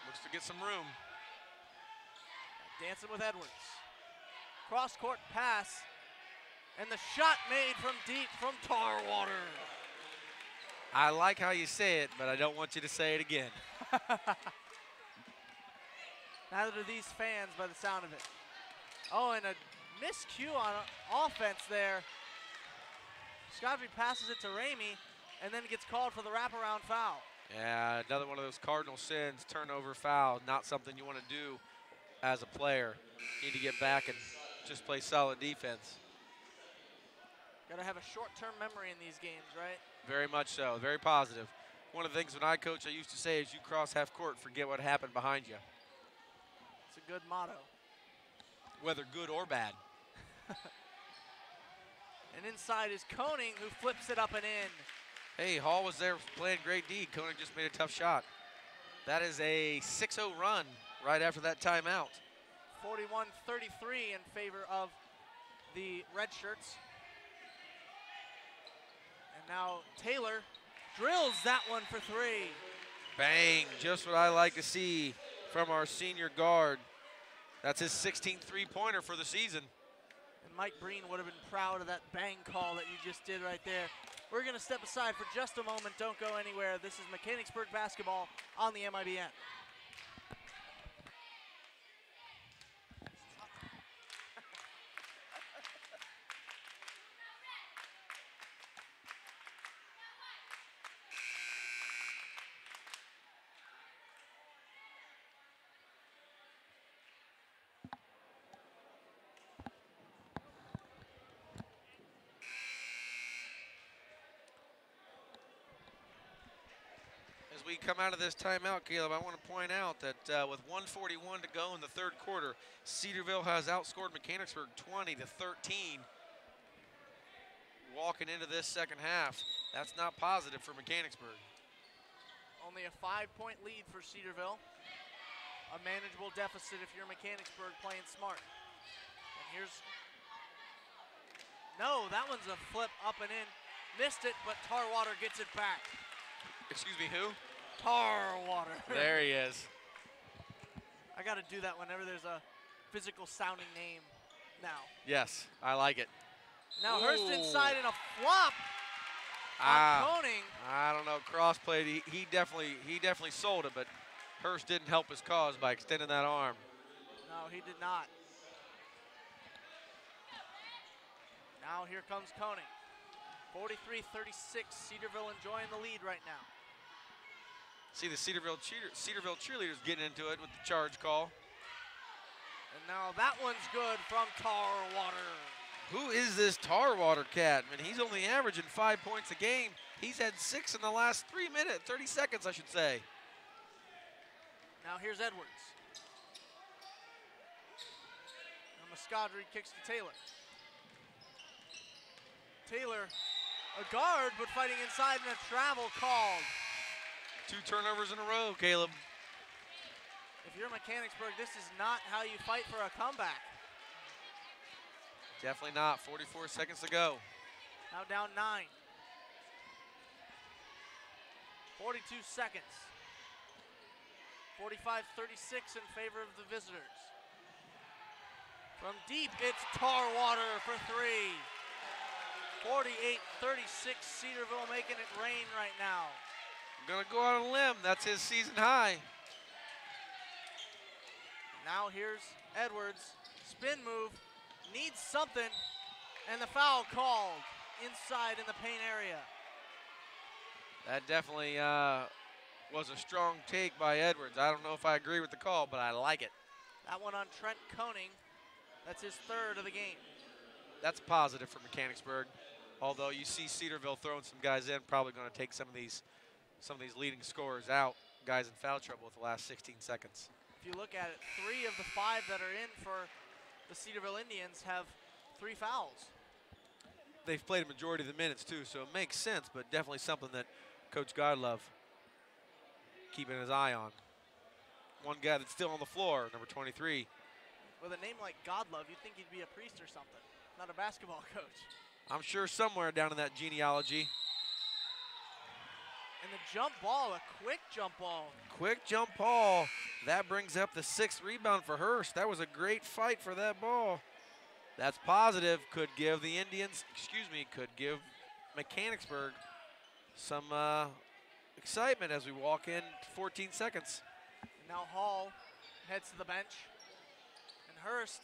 Looks to get some room. Dancing with Edwards. Cross-court pass. And the shot made from deep from Tarwater. I like how you say it, but I don't want you to say it again. Neither do these fans by the sound of it. Oh, and a miscue on offense there. Scotty passes it to Ramey and then gets called for the wraparound foul. Yeah, another one of those cardinal sins, turnover foul, not something you want to do as a player. You need to get back and just play solid defense. Got to have a short-term memory in these games, right? Very much so, very positive. One of the things when I coach, I used to say is you cross half court, forget what happened behind you. It's a good motto. Whether good or bad. And inside is Koenig, who flips it up and in. Hey, Hall was there playing great D. Koenig just made a tough shot. That is a 6-0 run right after that timeout. 41-33 in favor of the red shirts. And now Taylor drills that one for three. Bang, just what I like to see from our senior guard. That's his 16th three-pointer for the season. And Mike Breen would have been proud of that bang call that you just did right there. We're going to step aside for just a moment. Don't go anywhere. This is Mechanicsburg basketball on the M.I.B.N. As we come out of this timeout, Caleb, I want to point out that with 1:41 to go in the third quarter, Cedarville has outscored Mechanicsburg 20-13. Walking into this second half, that's not positive for Mechanicsburg. Only a 5-point lead for Cedarville. A manageable deficit if you're Mechanicsburg playing smart. And here's, no, that one's a flip up and in. Missed it, but Tarwater gets it back. Excuse me, who? Tarwater. There he is. I got to do that whenever there's a physical sounding name now. Yes, I like it. Now Hurst Ooh. inside and a flop on Koenig. I don't know, cross played. He definitely sold it, but Hurst didn't help his cause by extending that arm. No, he did not. Now here comes Koenig. 43-36, Cedarville enjoying the lead right now. See the Cedarville cheerleaders getting into it with the charge call. And now that one's good from Tarwater. Who is this Tarwater cat? I mean, he's only averaging 5 points a game. He's had 6 in the last 30 seconds, I should say. Now here's Edwards. And Mechanicsburg kicks to Taylor. Taylor, a guard, but fighting inside and a travel called. 2 turnovers in a row, Caleb. If you're Mechanicsburg, this is not how you fight for a comeback. Definitely not. 44 seconds to go. Now down 9. 42 seconds. 45-36 in favor of the visitors. From deep, it's Tarwater for 3. 48-36, Cedarville making it rain right now. I'm gonna go out on a limb. That's his season high. Now here's Edwards, spin move, needs something, and the foul called inside in the paint area. That definitely was a strong take by Edwards. I don't know if I agree with the call, but I like it. That one on Trent Koenig. That's his 3rd of the game. That's positive for Mechanicsburg. Although you see Cedarville throwing some guys in, probably going to take some of these leading scorers out. guys in foul trouble with the last 16 seconds. If you look at it, 3 of the 5 that are in for the Cedarville Indians have 3 fouls. They've played a majority of the minutes too, so it makes sense, but definitely something that Coach Godlove keeping his eye on. One guy that's still on the floor, number 23. With a name like Godlove, you'd think he'd be a priest or something, not a basketball coach. I'm sure somewhere down in that genealogy. And the jump ball, a quick jump ball. Quick jump ball. That brings up the 6th rebound for Hurst. That was a great fight for that ball. That's positive. Could give the Indians, could give Mechanicsburg some excitement as we walk in 14 seconds. And now Hall heads to the bench. And Hurst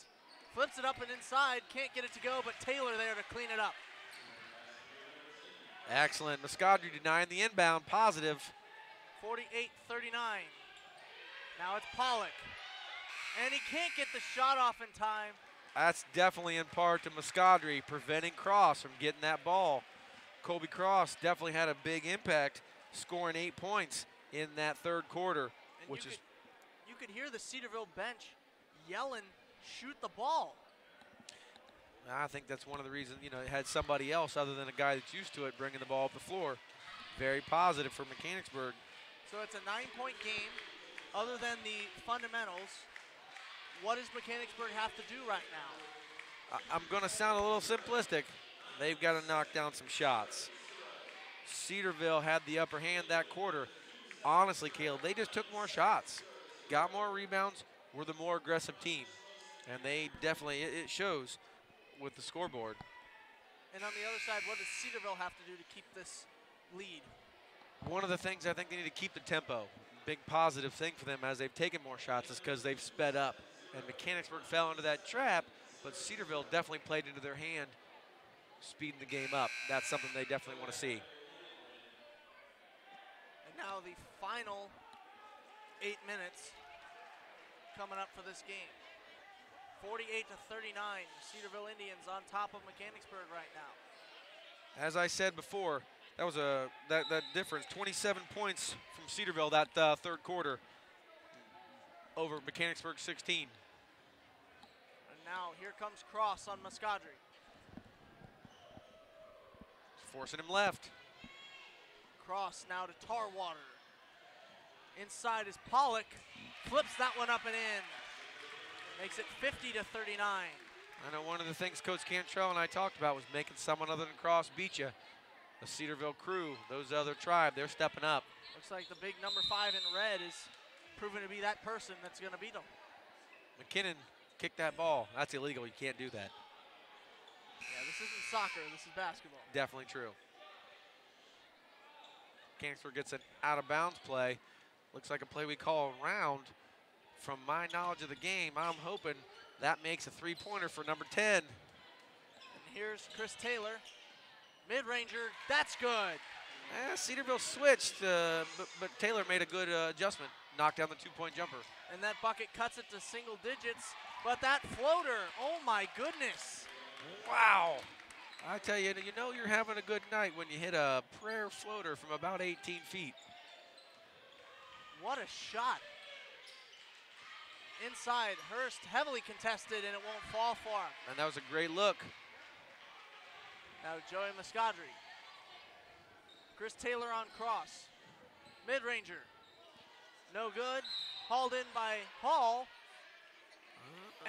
flips it up and inside. Can't get it to go, but Taylor there to clean it up. Excellent. Muscadri denying the inbound. Positive. 48-39. Now it's Pollock. And he can't get the shot off in time. That's definitely in part to Muscadri preventing Cross from getting that ball. Colby Cross definitely had a big impact, scoring 8 points in that 3rd quarter, and you could hear the Cedarville bench yelling, "Shoot the ball." I think that's one of the reasons, it had somebody else other than a guy that's used to it bringing the ball up the floor. Very positive for Mechanicsburg. So it's a 9-point game. Other than the fundamentals, what does Mechanicsburg have to do right now? I'm going to sound a little simplistic. They've got to knock down some shots. Cedarville had the upper hand that quarter. Honestly, Caleb, they just took more shots, got more rebounds, were the more aggressive team. And they definitely, it shows with the scoreboard. And on the other side, what does Cedarville have to do to keep this lead? One of the things I think they need to keep the tempo. Big positive thing for them as they've taken more shots is because they've sped up. And Mechanicsburg fell into that trap, but Cedarville definitely played into their hand, speeding the game up. That's something they definitely want to see. And now the final 8 minutes coming up for this game. 48-39, Cedarville Indians on top of Mechanicsburg right now. As I said before, that was that difference. 27 points from Cedarville that 3rd quarter over Mechanicsburg 16. And now here comes Cross on Muscadri. Forcing him left. Cross now to Tarwater. Inside is Pollock. Flips that one up and in. Makes it 50-39. I know one of the things Coach Cantrell and I talked about was making someone other than Cross beat you. The Cedarville crew, those other tribe, they're stepping up. Looks like the big number 5 in red is proven to be that person that's going to beat them. McKinnon kicked that ball. That's illegal. You can't do that. Yeah, this isn't soccer. This is basketball. Definitely true. Mechanicsburg gets an out-of-bounds play. Looks like a play we call around. From my knowledge of the game, I'm hoping that makes a 3-pointer for number 10. And here's Chris Taylor. Mid-ranger, that's good. Cedarville switched, but Taylor made a good adjustment. Knocked down the 2-point jumper. And that bucket cuts it to single digits. But that floater, oh my goodness. Wow. I tell you, you're having a good night when you hit a prayer floater from about 18 feet. What a shot. Inside, Hurst heavily contested, and it won't fall for him. And that was a great look. Now Joey Muscadri. Chris Taylor on Cross. Mid-ranger. No good. Hauled in by Hall.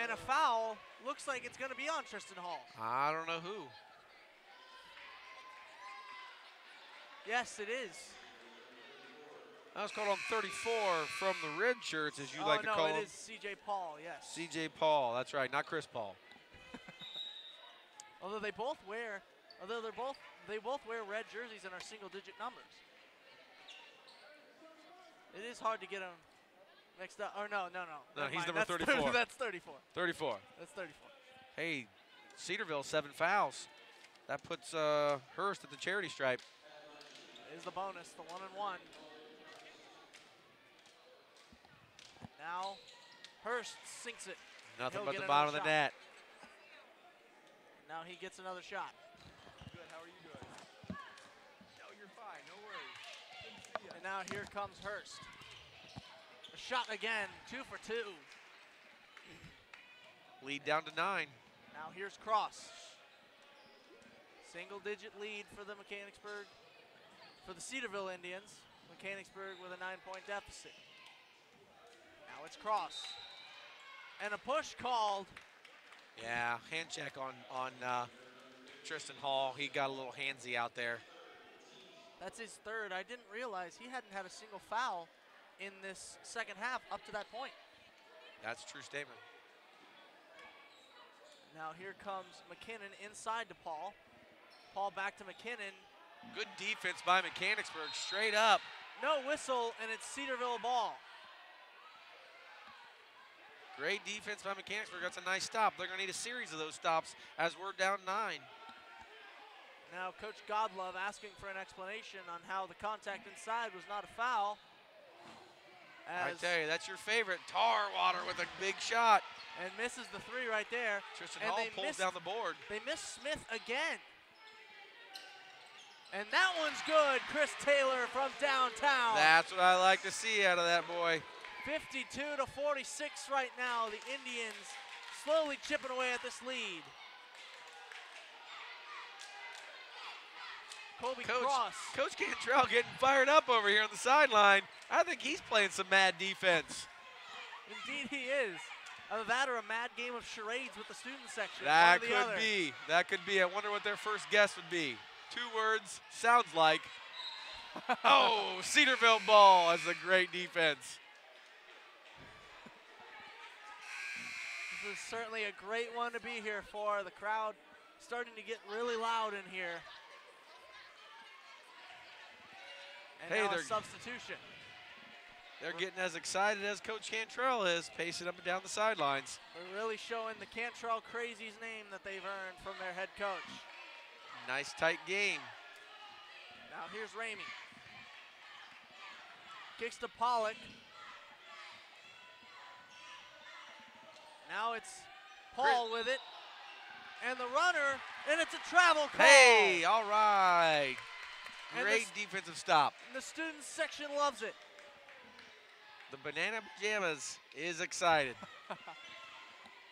And a foul. Looks like it's going to be on Tristan Hall. I don't know who. Yes, it is. That was called on 34 from the red shirts, as you like to call him. Oh, no, it is C.J. Paul, yes. C.J. Paul, that's right, not Chris Paul. Although they both wear red jerseys and are single-digit numbers. It is hard to get them mixed up. Or no. No, he's number 34. That's 34. 34. That's 34. Hey, Cedarville, 7 fouls. That puts Hurst at the charity stripe. Is the bonus, the 1-and-1. Now, Hurst sinks it. Nothing He'll but get the bottom of the net. Now he gets another shot. Good, how are you doing? No, you're fine, no worries. Good to see you. And now here comes Hurst. shot again, 2 for 2. Lead down to 9. Now here's Cross. Single-digit lead for the for the Cedarville Indians. Mechanicsburg with a 9-point deficit. Now it's Cross. And a push called. Yeah, hand check on Tristan Hall. He got a little handsy out there. That's his third. I didn't realize he hadn't had a single foul in this second half up to that point. That's a true statement. Now here comes McKinnon inside to Paul. Paul back to McKinnon. Good defense by Mechanicsburg, straight up. No whistle, and it's Cedarville ball. Great defense by Mechanicsburg. That's a nice stop. They're going to need a series of those stops as we're down 9. Now Coach Godlove asking for an explanation on how the contact inside was not a foul. I tell you, that's your favorite. Tarwater with a big shot. And misses the 3 right there. Tristan Hall pulls down the board. They missed Smith again. And that one's good. Chris Taylor from downtown. That's what I like to see out of that boy. 52-46 right now. The Indians slowly chipping away at this lead. Kobe Cross. Coach Cantrell getting fired up over here on the sideline. I think he's playing some mad defense. Indeed he is. Either that or a mad game of charades with the student section. That could be. That could be. I wonder what their first guess would be. 2 words, sounds like. Oh, Cedarville ball. That's a great defense. This is certainly a great one to be here for. The crowd starting to get really loud in here. And hey, now a substitution. They're getting as excited as Coach Cantrell is, pacing up and down the sidelines. They're really showing the Cantrell Crazies name that they've earned from their head coach. Nice tight game. Now here's Ramey. Kicks to Pollock. Now it's Paul with it. And the runner, and it's a travel call. Hey, all right. Great defensive stop. And the student section loves it. The Banana Pajamas is excited.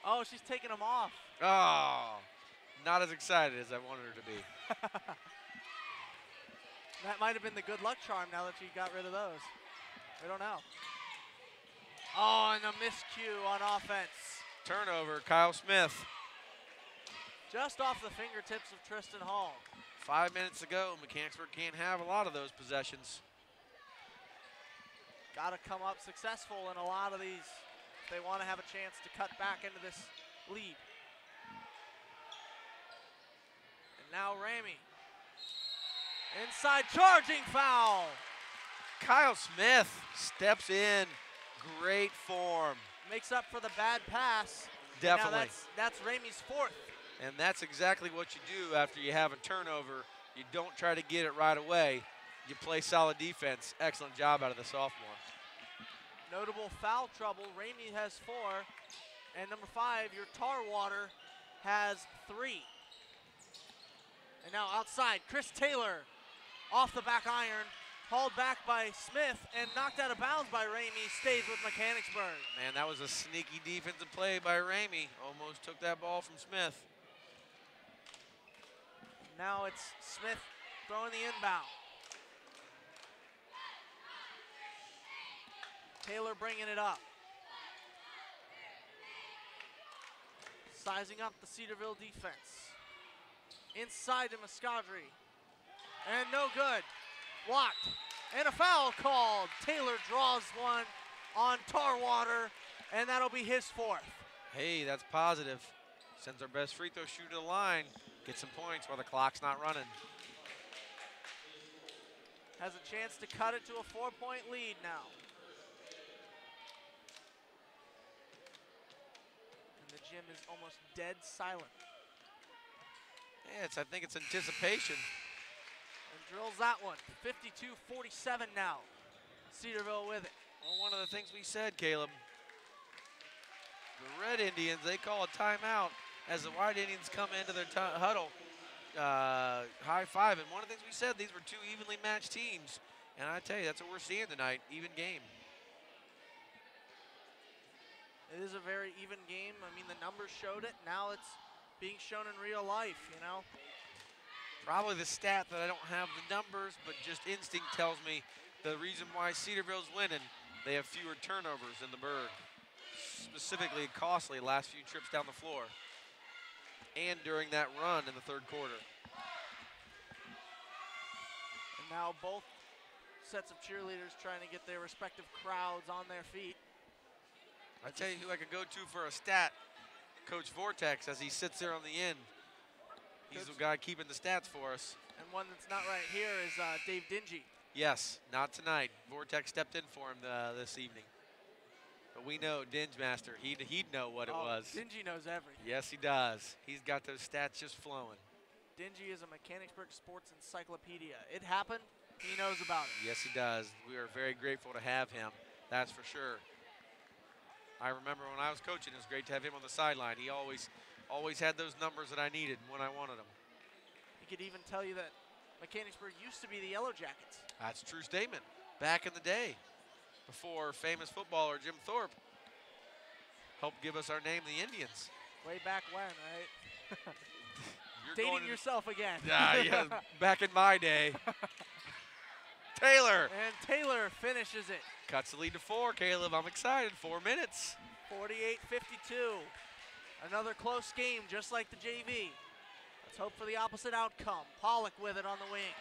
Oh, she's taking them off. Oh, not as excited as I wanted her to be. That might have been the good luck charm now that she got rid of those. We don't know. Oh, and a miscue on offense. Turnover, Kyle Smith. Just off the fingertips of Tristan Hall. 5 minutes ago, Mechanicsburg can't have a lot of those possessions. Got to come up successful in a lot of these if they want to have a chance to cut back into this lead. And now Ramey. Inside charging foul. Kyle Smith steps in. Great form. Makes up for the bad pass. Definitely. Now that's Ramey's 4th. And that's exactly what you do after you have a turnover. You don't try to get it right away. You play solid defense. Excellent job out of the sophomore. Notable foul trouble. Ramey has 4. And number 5, your Tarwater, has 3. And now outside, Chris Taylor off the back iron. Hauled back by Smith and knocked out of bounds by Ramey. Stays with Mechanicsburg. Man, that was a sneaky defensive play by Ramey. Almost took that ball from Smith. Now it's Smith throwing the inbound. Taylor bringing it up. Sizing up the Cedarville defense. Inside to Muscadri. And no good. Blocked. And a foul called. Taylor draws one on Tarwater, and that'll be his 4th. Hey, that's positive. Sends our best free throw shooter to the line. Get some points while the clock's not running. Has a chance to cut it to a 4-point lead now. And the gym is almost dead silent. Yeah, I think it's anticipation. And drills that one. 52-47 now. Cedarville with it. Well, one of the things we said, Caleb, the Red Indians, they call a timeout as the White Indians come into their huddle, high-five. And one of the things we said, these were 2 evenly matched teams. And I tell you, that's what we're seeing tonight, even game. It is a very even game. I mean, the numbers showed it. Now it's being shown in real life, you know. Probably the stat that I don't have the numbers, but just instinct tells me the reason why Cedarville's winning, they have fewer turnovers than the Berg. Specifically costly last few trips down the floor. And during that run in the third quarter. And now both sets of cheerleaders trying to get their respective crowds on their feet. I tell you who I could go to for a stat, Coach Vortex, as he sits there on the end. He's the guy keeping the stats for us. And one that's not right here is Dave Dingy. Yes, not tonight. Vortex stepped in for him this evening. But we know Dinge Master, he'd know what it was. Dingy knows everything. Yes, he does. He's got those stats just flowing. Dingy is a Mechanicsburg sports encyclopedia. It happened, he knows about it. Yes, he does. We are very grateful to have him, that's for sure. I remember when I was coaching, it was great to have him on the sideline. He always had those numbers that I needed when I wanted them. He could even tell you that Mechanicsburg used to be the Yellow Jackets. That's a true statement. Back in the day, before famous footballer Jim Thorpe helped give us our name, the Indians. Way back when, right? You're Dating yourself again. Yeah, back in my day. Taylor. And Taylor finishes it. Cuts the lead to 4, Caleb. I'm excited. 4 minutes. 48-52. Another close game, just like the JV. Let's hope for the opposite outcome. Pollock with it on the wing.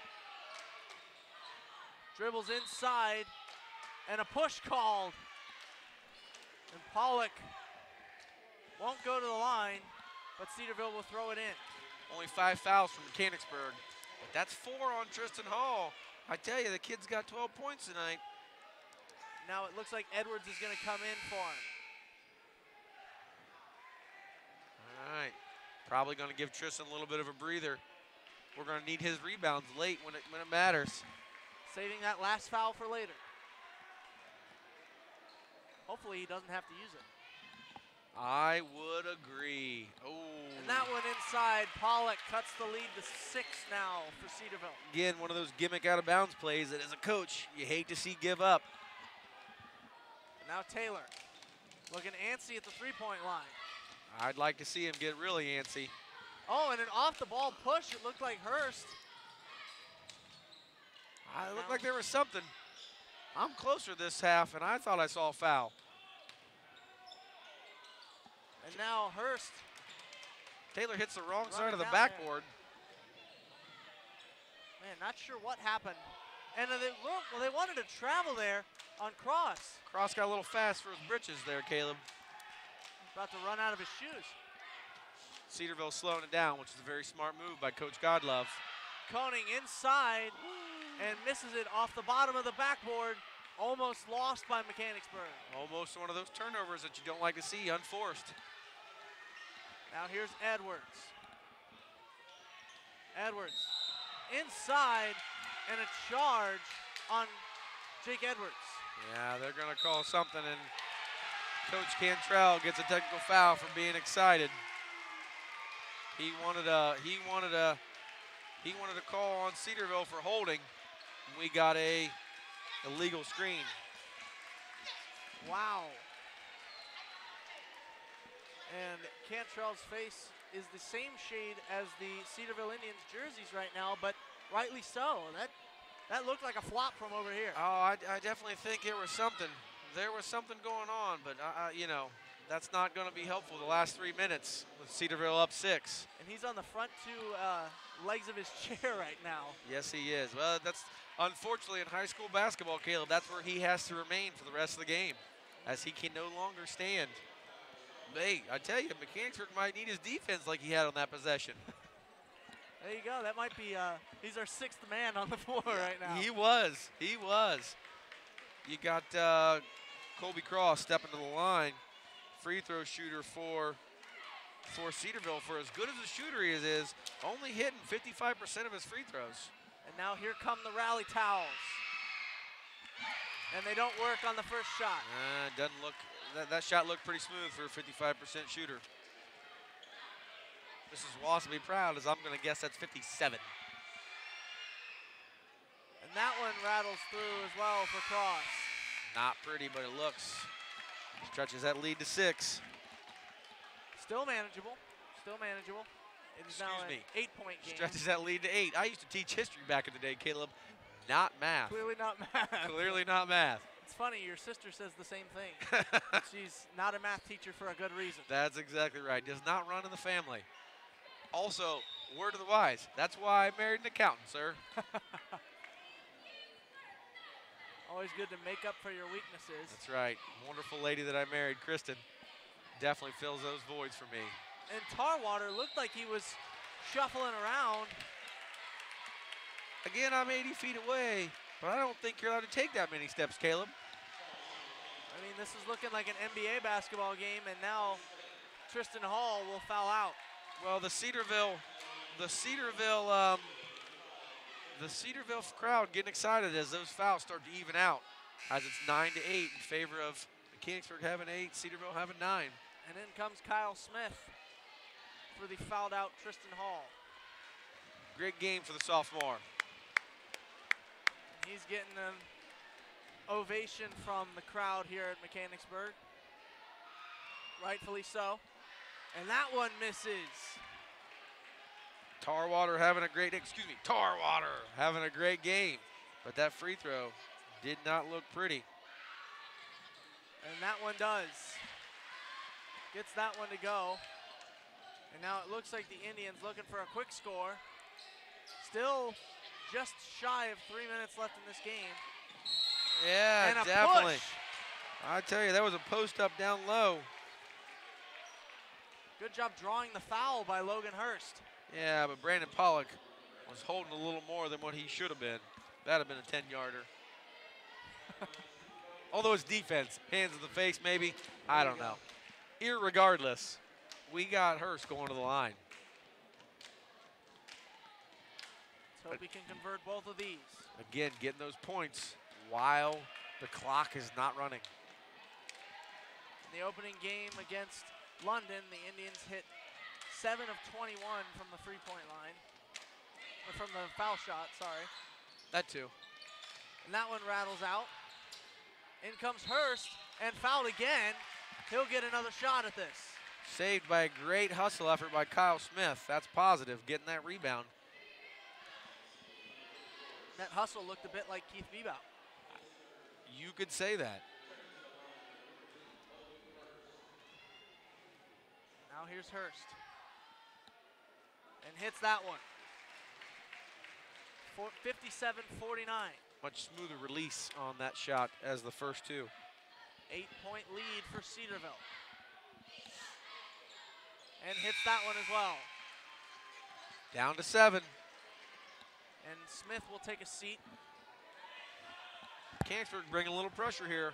Dribbles inside, and a push called. And Pollock won't go to the line, but Cedarville will throw it in. Only 5 fouls from Mechanicsburg, but that's 4 on Tristan Hall. I tell you, the kid's got 12 points tonight. Now it looks like Edwards is going to come in for him. All right, probably going to give Tristan a little bit of a breather. We're going to need his rebounds late when it matters. Saving that last foul for later. Hopefully he doesn't have to use it. I would agree. Oh. And that one inside, Pollock cuts the lead to 6 now for Cedarville. Again, one of those gimmick out of bounds plays that as a coach, you hate to see give up. Now Taylor, looking antsy at the three-point line. I'd like to see him get really antsy. Oh, and an off-the-ball push, it looked like Hurst. It looked like there was something. I'm closer this half, and I thought I saw a foul. And now Hurst. Taylor hits the wrong side of the backboard. Man, not sure what happened. And they wanted to travel there on Cross. Cross got a little fast for his britches there, Caleb. About to run out of his shoes. Cedarville slowing it down, which is a very smart move by Coach Godlove. Koning inside and misses it off the bottom of the backboard. Almost lost by Mechanicsburg. Almost one of those turnovers that you don't like to see, unforced. Now here's Edwards. Edwards inside and a charge on Jake Edwards. Yeah, they're going to call something, and Coach Cantrell gets a technical foul for being excited. He wanted a call on Cedarville for holding. We got a illegal screen. Wow. And Cantrell's face is the same shade as the Cedarville Indians jerseys right now, but rightly so. That looked like a flop from over here. Oh, I definitely think there was something. There was something going on, but you know, that's not going to be helpful the last 3 minutes with Cedarville up 6. And he's on the front 2 legs of his chair right now. Yes, he is. Well, that's unfortunately in high school basketball, Caleb, that's where he has to remain for the rest of the game, as he can no longer stand. Hey, I tell you, Mechanicsburg might need his defense like he had on that possession. There you go. That might be, he's our 6th man on the floor right now. He was. You got Colby Cross stepping to the line. Free throw shooter for Cedarville. For as good as a shooter he is, only hitting 55% of his free throws. And now here come the rally towels. And they don't work on the first shot. Doesn't look, that shot looked pretty smooth for a 55% shooter. Mrs. Wass will be proud, as I'm going to guess that's 57. And that one rattles through as well for Cross. Not pretty, but it looks Stretches that lead to 6. Still manageable. Still manageable. It is now Excuse an me. 8-point game. Stretches that lead to 8. I used to teach history back in the day, Caleb. Not math. Clearly not math. Clearly not math. It's funny, your sister says the same thing. She's not a math teacher for a good reason. That's exactly right. Does not run in the family. Also, word of the wise, that's why I married an accountant, sir. Always good to make up for your weaknesses. That's right. Wonderful lady that I married, Kristen, definitely fills those voids for me. And Tarwater looked like he was shuffling around. Again, I'm 80 feet away, but I don't think you're allowed to take that many steps, Caleb. I mean, this is looking like an NBA basketball game, and now Tristan Hall will foul out. Well, the Cedarville crowd getting excited as those fouls start to even out, as it's 9 to 8 in favor of Mechanicsburg having 8, Cedarville having 9. And in comes Kyle Smith for the fouled out Tristan Hall. Great game for the sophomore. He's getting an ovation from the crowd here at Mechanicsburg. Rightfully so. And that one misses. Tarwater having a great game. But that free throw did not look pretty. And that one does. Gets that one to go. And now it looks like the Indians looking for a quick score. Still just shy of 3 minutes left in this game. Yeah, and a definitely. push. I tell you, that was a post up down low. Good job drawing the foul by Logan Hurst. Yeah, but Brandon Pollock was holding a little more than what he should have been. That'd have been a 10-yarder. Although it's defense, hands in the face maybe, I don't know. Irregardless, we got Hurst going to the line. Let's hope we can convert both of these. Again, getting those points while the clock is not running. In the opening game against London, the Indians hit 7 of 21 from the three-point line. Or from the foul shot, sorry. That too. And that one rattles out. In comes Hurst, and fouled again. He'll get another shot at this. Saved by a great hustle effort by Kyle Smith. That's positive, getting that rebound. That hustle looked a bit like Keith Bebout. You could say that. Now here's Hurst. And hits that one. 57-49. Much smoother release on that shot as the first two. 8-point lead for Cedarville. And hits that one as well. Down to 7. And Smith will take a seat. Mechanicsburg bringing a little pressure here.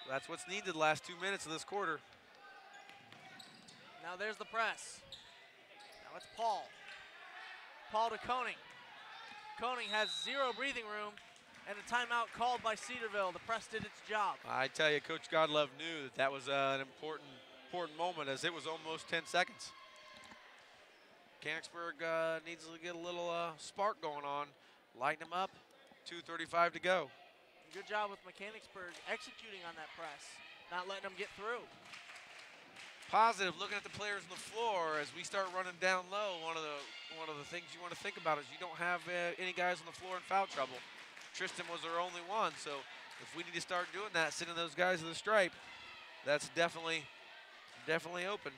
That's what's needed the last 2 minutes of this quarter. Now there's the press. Now it's Paul. Paul to Koenig. Koenig has 0 breathing room and a timeout called by Cedarville. The press did its job. I tell you, Coach Godlove knew that that was an important moment as it was almost 10 seconds. Mechanicsburg needs to get a little spark going on. Lighten them up. 2:35 to go. Good job with Mechanicsburg executing on that press, not letting them get through. Positive, looking at the players on the floor as we start running down low. One of the things you want to think about is you don't have any guys on the floor in foul trouble. Tristan was our only one, so if we need to start doing that, sending those guys to the stripe, that's definitely open.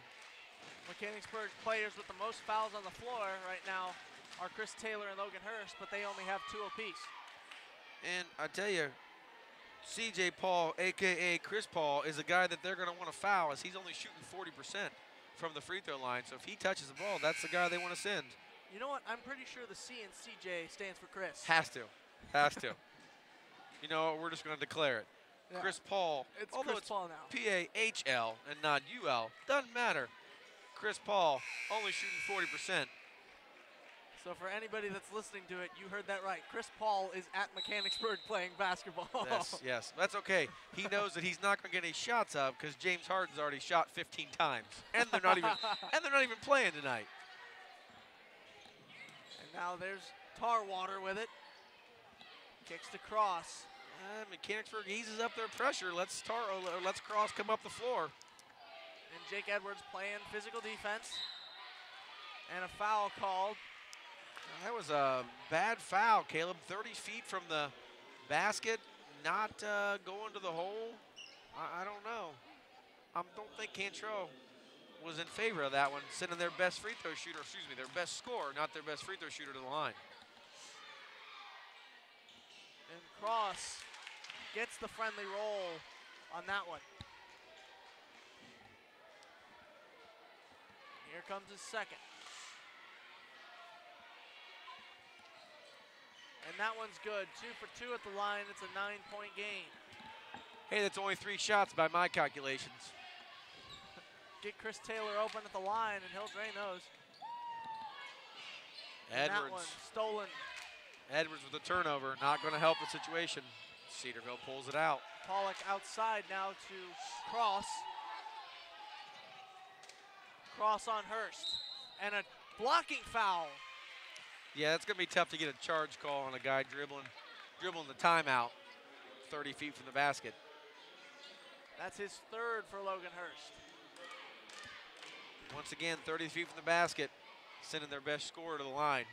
Mechanicsburg players with the most fouls on the floor right now are Chris Taylor and Logan Hurst, but they only have 2 apiece. And I tell you, C.J. Paul, a.k.a. Chris Paul, is a guy that they're going to want to foul as he's only shooting 40% from the free throw line. So if he touches the ball, that's the guy they want to send. You know what? I'm pretty sure the C in C.J. stands for Chris. Has to. You know what? We're just going to declare it. Yeah. Chris Paul. Although Chris Paul now. P-A-H-L and not U-L. Doesn't matter. Chris Paul only shooting 40%. So for anybody that's listening to it, you heard that right. Chris Paul is at Mechanicsburg playing basketball. Yes. That's okay. He knows that he's not going to get any shots up because James Harden's already shot 15 times, and they're not even playing tonight. And now there's Tarwater with it. Kicks to Cross. Mechanicsburg eases up their pressure. Let's Cross come up the floor. And Jake Edwards playing physical defense. And a foul called. That was a bad foul, Caleb. 30 feet from the basket, not going to the hole. I don't know. I don't think Cantrell was in favor of that one, sending their best free throw shooter, their best scorer, not their best free throw shooter to the line. And Cross gets the friendly roll on that one. Here comes his second. And that one's good. 2 for 2 at the line. It's a 9-point game. Hey, that's only 3 shots by my calculations. Get Chris Taylor open at the line, and he'll drain those. And that one stolen. Edwards with a turnover, not going to help the situation. Cedarville pulls it out. Pollock outside now to Cross. Cross on Hurst. And a blocking foul. Yeah, it's going to be tough to get a charge call on a guy dribbling the timeout 30 feet from the basket. That's his third for Logan Hurst. Once again, 30 feet from the basket, sending their best scorer to the line.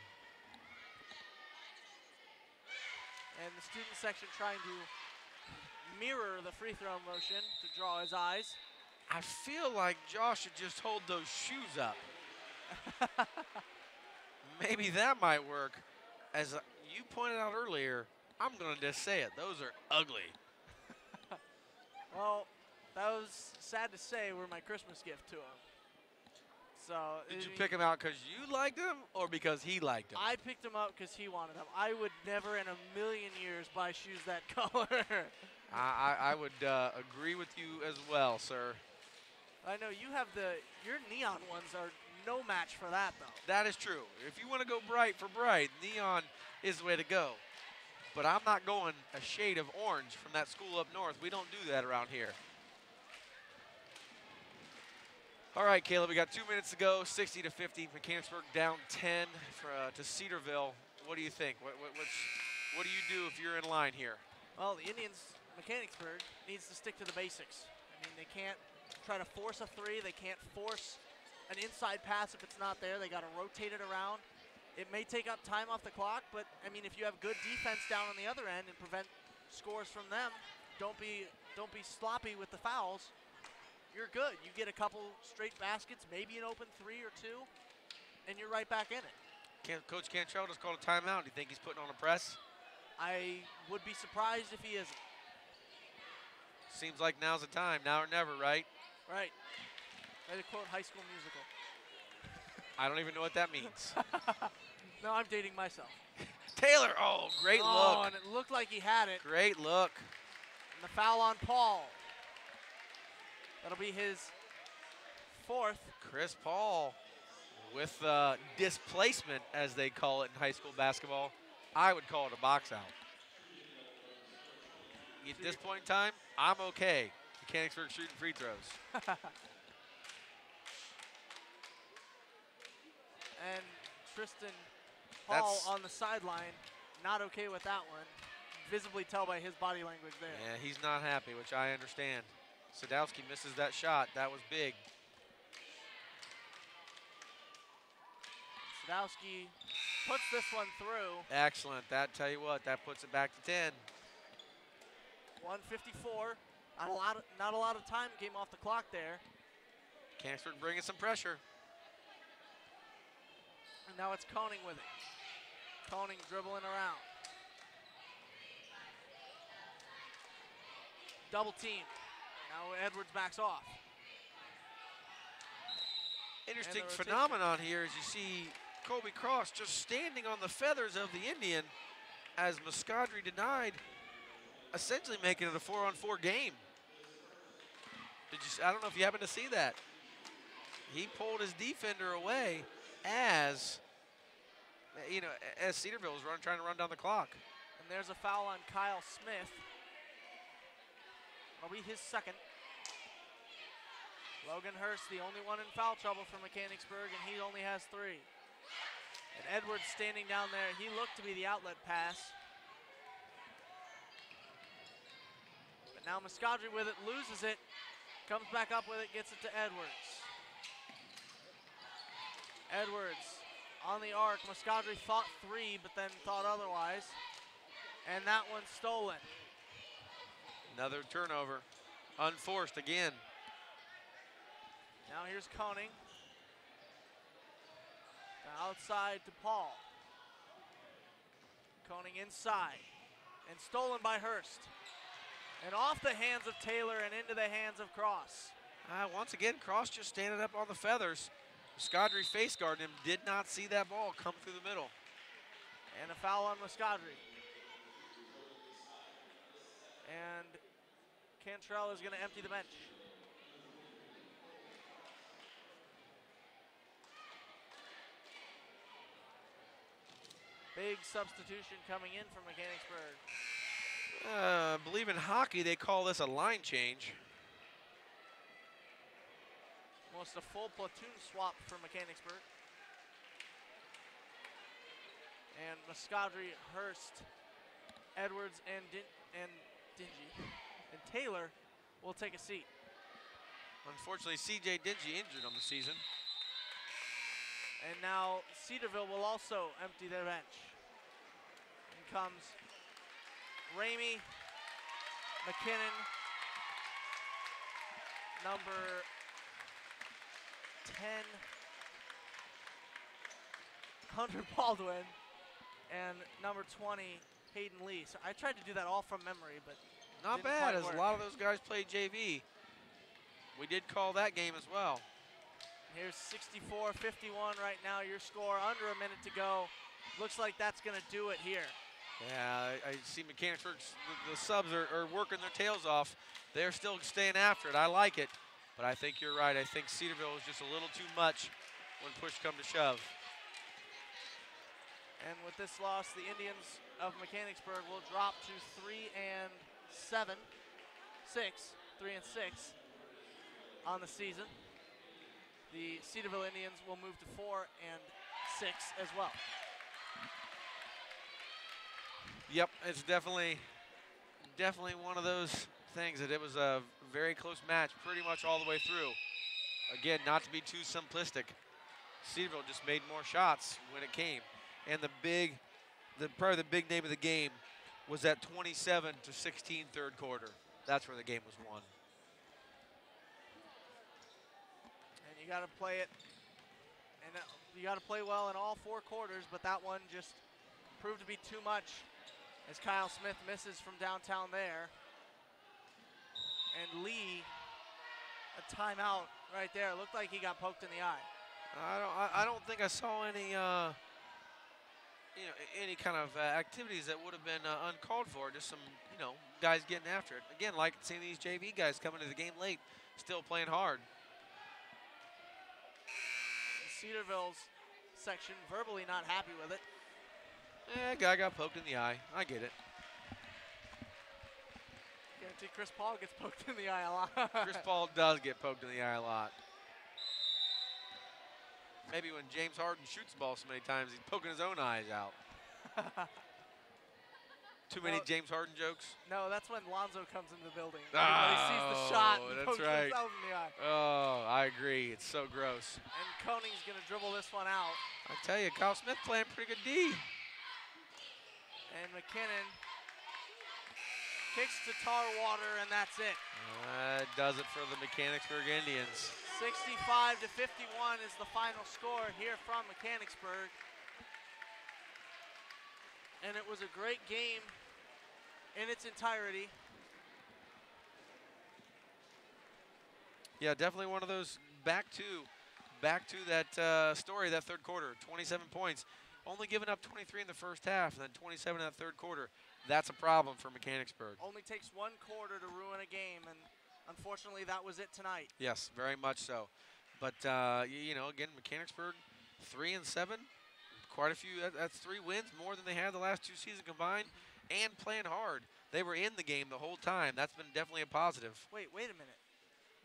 And the student section trying to mirror the free throw motion to draw his eyes. I feel like Josh should just hold those shoes up. Maybe that might work. As you pointed out earlier, I'm going to just say it. Those are ugly. Well, that was sad to say were my Christmas gift to him. So did you pick him out because you liked him or because he liked him? I picked him up because he wanted them. I would never in a million years buy shoes that color. I would agree with you as well, sir. I know you have your neon ones are no match for that, though. That is true. If you want to go bright for bright, neon is the way to go. But I'm not going a shade of orange from that school up north. We don't do that around here. All right, Caleb, we got 2 minutes to go, 60-50. Mechanicsburg down 10 to Cedarville. What do you think? What do you do if you're in line here? Well, the Indians, Mechanicsburg, needs to stick to the basics. I mean, they can't try to force a three. They can't force an inside pass if it's not there. They got to rotate it around. It may take up time off the clock, but, I mean, if you have good defense down on the other end and prevent scores from them, don't be sloppy with the fouls. You're good. You get a couple straight baskets, maybe an open 3 or 2, and you're right back in it. Coach Cantrell just called a timeout. Do you think he's putting on a press? I would be surprised if he isn't. Seems like now's the time, now or never, right? Right. Way to quote High School Musical. I don't even know what that means. No, I'm dating myself. Taylor, oh, great look. Oh, and it looked like he had it. Great look. And the foul on Paul. That'll be his 4th. Chris Paul with displacement, as they call it in high school basketball. I would call it a box out. At this point in time, I'm okay. Mechanicsburg shooting free throws. And Tristan Hall on the sideline, not okay with that one. Visibly tell by his body language there. Yeah, he's not happy, which I understand. Sadowski misses that shot. That was big. Sadowski puts this one through. Excellent. That, tell you what, that puts it back to 10. 154. Not a lot of time came off the clock there. Mechanicsburg bringing some pressure. And now it's Koning with it. Koning dribbling around. Double team. Now Edwards backs off. Interesting phenomenon here as you see Colby Cross just standing on the feathers of the Indian as Muscadri denied, essentially making it a 4-on-4 game. I don't know if you happen to see that. He pulled his defender away as Cedarville was trying to run down the clock. And there's a foul on Kyle Smith. That'll be his second. Logan Hurst, the only one in foul trouble for Mechanicsburg, and he only has 3. And Edwards standing down there, he looked to be the outlet pass. But now Muscadri with it, loses it, comes back up with it, gets it to Edwards. Edwards on the arc. Muscadri thought 3, but then thought otherwise. And that one's stolen. Another turnover, unforced again. Now here's Koning. Outside to Paul. Koning inside. And stolen by Hurst. And off the hands of Taylor and into the hands of Cross. Once again, Cross just standing up on the feathers. Muscadri face guarding him, did not see that ball come through the middle. And a foul on Muscadri. And Cantrell is going to empty the bench. Big substitution coming in from Mechanicsburg. I believe in hockey they call this a line change. Almost a full platoon swap for Mechanicsburg. And Muscadri, Hurst, Edwards, and Dingy. And Taylor will take a seat. Unfortunately, C.J. Dingy injured on the season. And now Cedarville will also empty their bench. In comes Ramey, McKinnon, number 10, Hunter Baldwin, and number 20, Hayden Lee. So I tried to do that all from memory, but not didn't bad, quite as work. a lot of those guys played JV. We did call that game as well. Here's 64-51 right now, your score, under a minute to go. Looks like that's going to do it here. Yeah, I see Mechanicsburg, the subs are working their tails off. They're still staying after it. I like it, but I think you're right. I think Cedarville was just a little too much when push come to shove. And with this loss, the Indians of Mechanicsburg will drop to 3-7, 3-6 on the season. The Cedarville Indians will move to 4-6 as well. Yep, it's definitely one of those things that it was a very close match pretty much all the way through. Again, not to be too simplistic, Cedarville just made more shots when it came. And probably the big name of the game was that 27-16 third quarter. That's where the game was won. And you got to play it, and you got to play well in all 4 quarters, but that one just proved to be too much as Kyle Smith misses from downtown there. And Lee, a timeout right there. Looked like he got poked in the eye. I don't think I saw any any kind of activities that would have been uncalled for. Just some guys getting after it. Again, like seeing these JV guys coming to the game late, still playing hard. Cedarville's section verbally not happy with it. Yeah, guy got poked in the eye. I get it. Guarantee Chris Paul gets poked in the eye a lot. Chris Paul does get poked in the eye a lot. Maybe when James Harden shoots the ball so many times, he's poking his own eyes out. Too many James Harden jokes? No, that's when Lonzo comes in the building. Everybody sees the shot and pokes themselves in the eye. Oh, I agree. It's so gross. And Koning's going to dribble this one out. I tell you, Kyle Smith playing pretty good D. And McKinnon kicks to tar water, and that's it. That does it for the Mechanicsburg Indians. 65-51 is the final score here from Mechanicsburg. And it was a great game in its entirety. Yeah, definitely one of those back to that story, that third quarter. 27 points, only giving up 23 in the first half, and then 27 in that third quarter. That's a problem for Mechanicsburg. Only takes 1 quarter to ruin a game, and unfortunately that was it tonight. Yes, very much so. But again, Mechanicsburg 3-7, quite a few. That's 3 wins, more than they had the last 2 seasons combined, and playing hard. They were in the game the whole time. That's been definitely a positive. Wait a minute.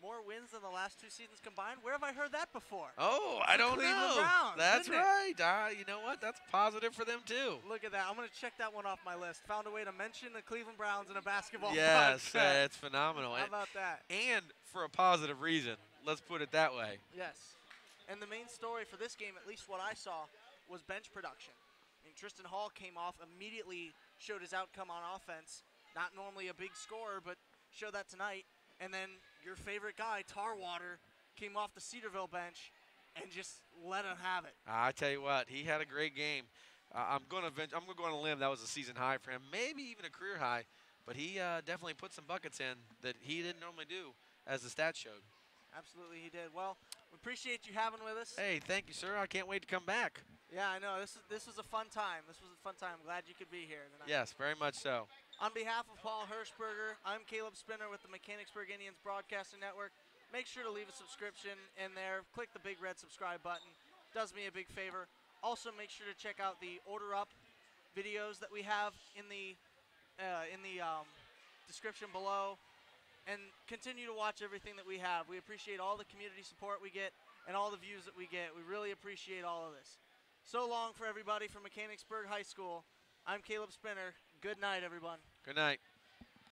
more wins than the last 2 seasons combined. Where have I heard that before? Oh, I don't Cleveland know. Browns, That's didn't it? right. You know what? That's positive for them too. Look at that. I'm going to check that one off my list. Found a way to mention the Cleveland Browns in a basketball Yes, podcast. it's phenomenal. How about that? And for a positive reason. Let's put it that way. Yes. And the main story for this game, at least what I saw, was bench production. I mean, Tristan Hall came off, immediately showed his outcome on offense. Not normally a big scorer, but showed that tonight. And then your favorite guy, Tarwater, came off the Cedarville bench and just let him have it. I tell you what, he had a great game. I'm going to go on a limb. That was a season high for him, maybe even a career high. But he definitely put some buckets in that he didn't normally do, as the stats showed. Absolutely, he did. Well, we appreciate you having with us. Hey, thank you, sir. I can't wait to come back. Yeah, I know. This was a fun time. This was a fun time. Glad you could be here tonight. Yes, very much so. On behalf of Paul Hirschberger, I'm Caleb Spinner with the Mechanicsburg Indians Broadcasting Network. Make sure to leave a subscription in there. Click the big red subscribe button. Does me a big favor. Also, make sure to check out the Order Up videos that we have in the description below. And continue to watch everything that we have. We appreciate all the community support we get and all the views that we get. We really appreciate all of this. So long for everybody from Mechanicsburg High School. I'm Caleb Spinner. Good night, everyone. Good night.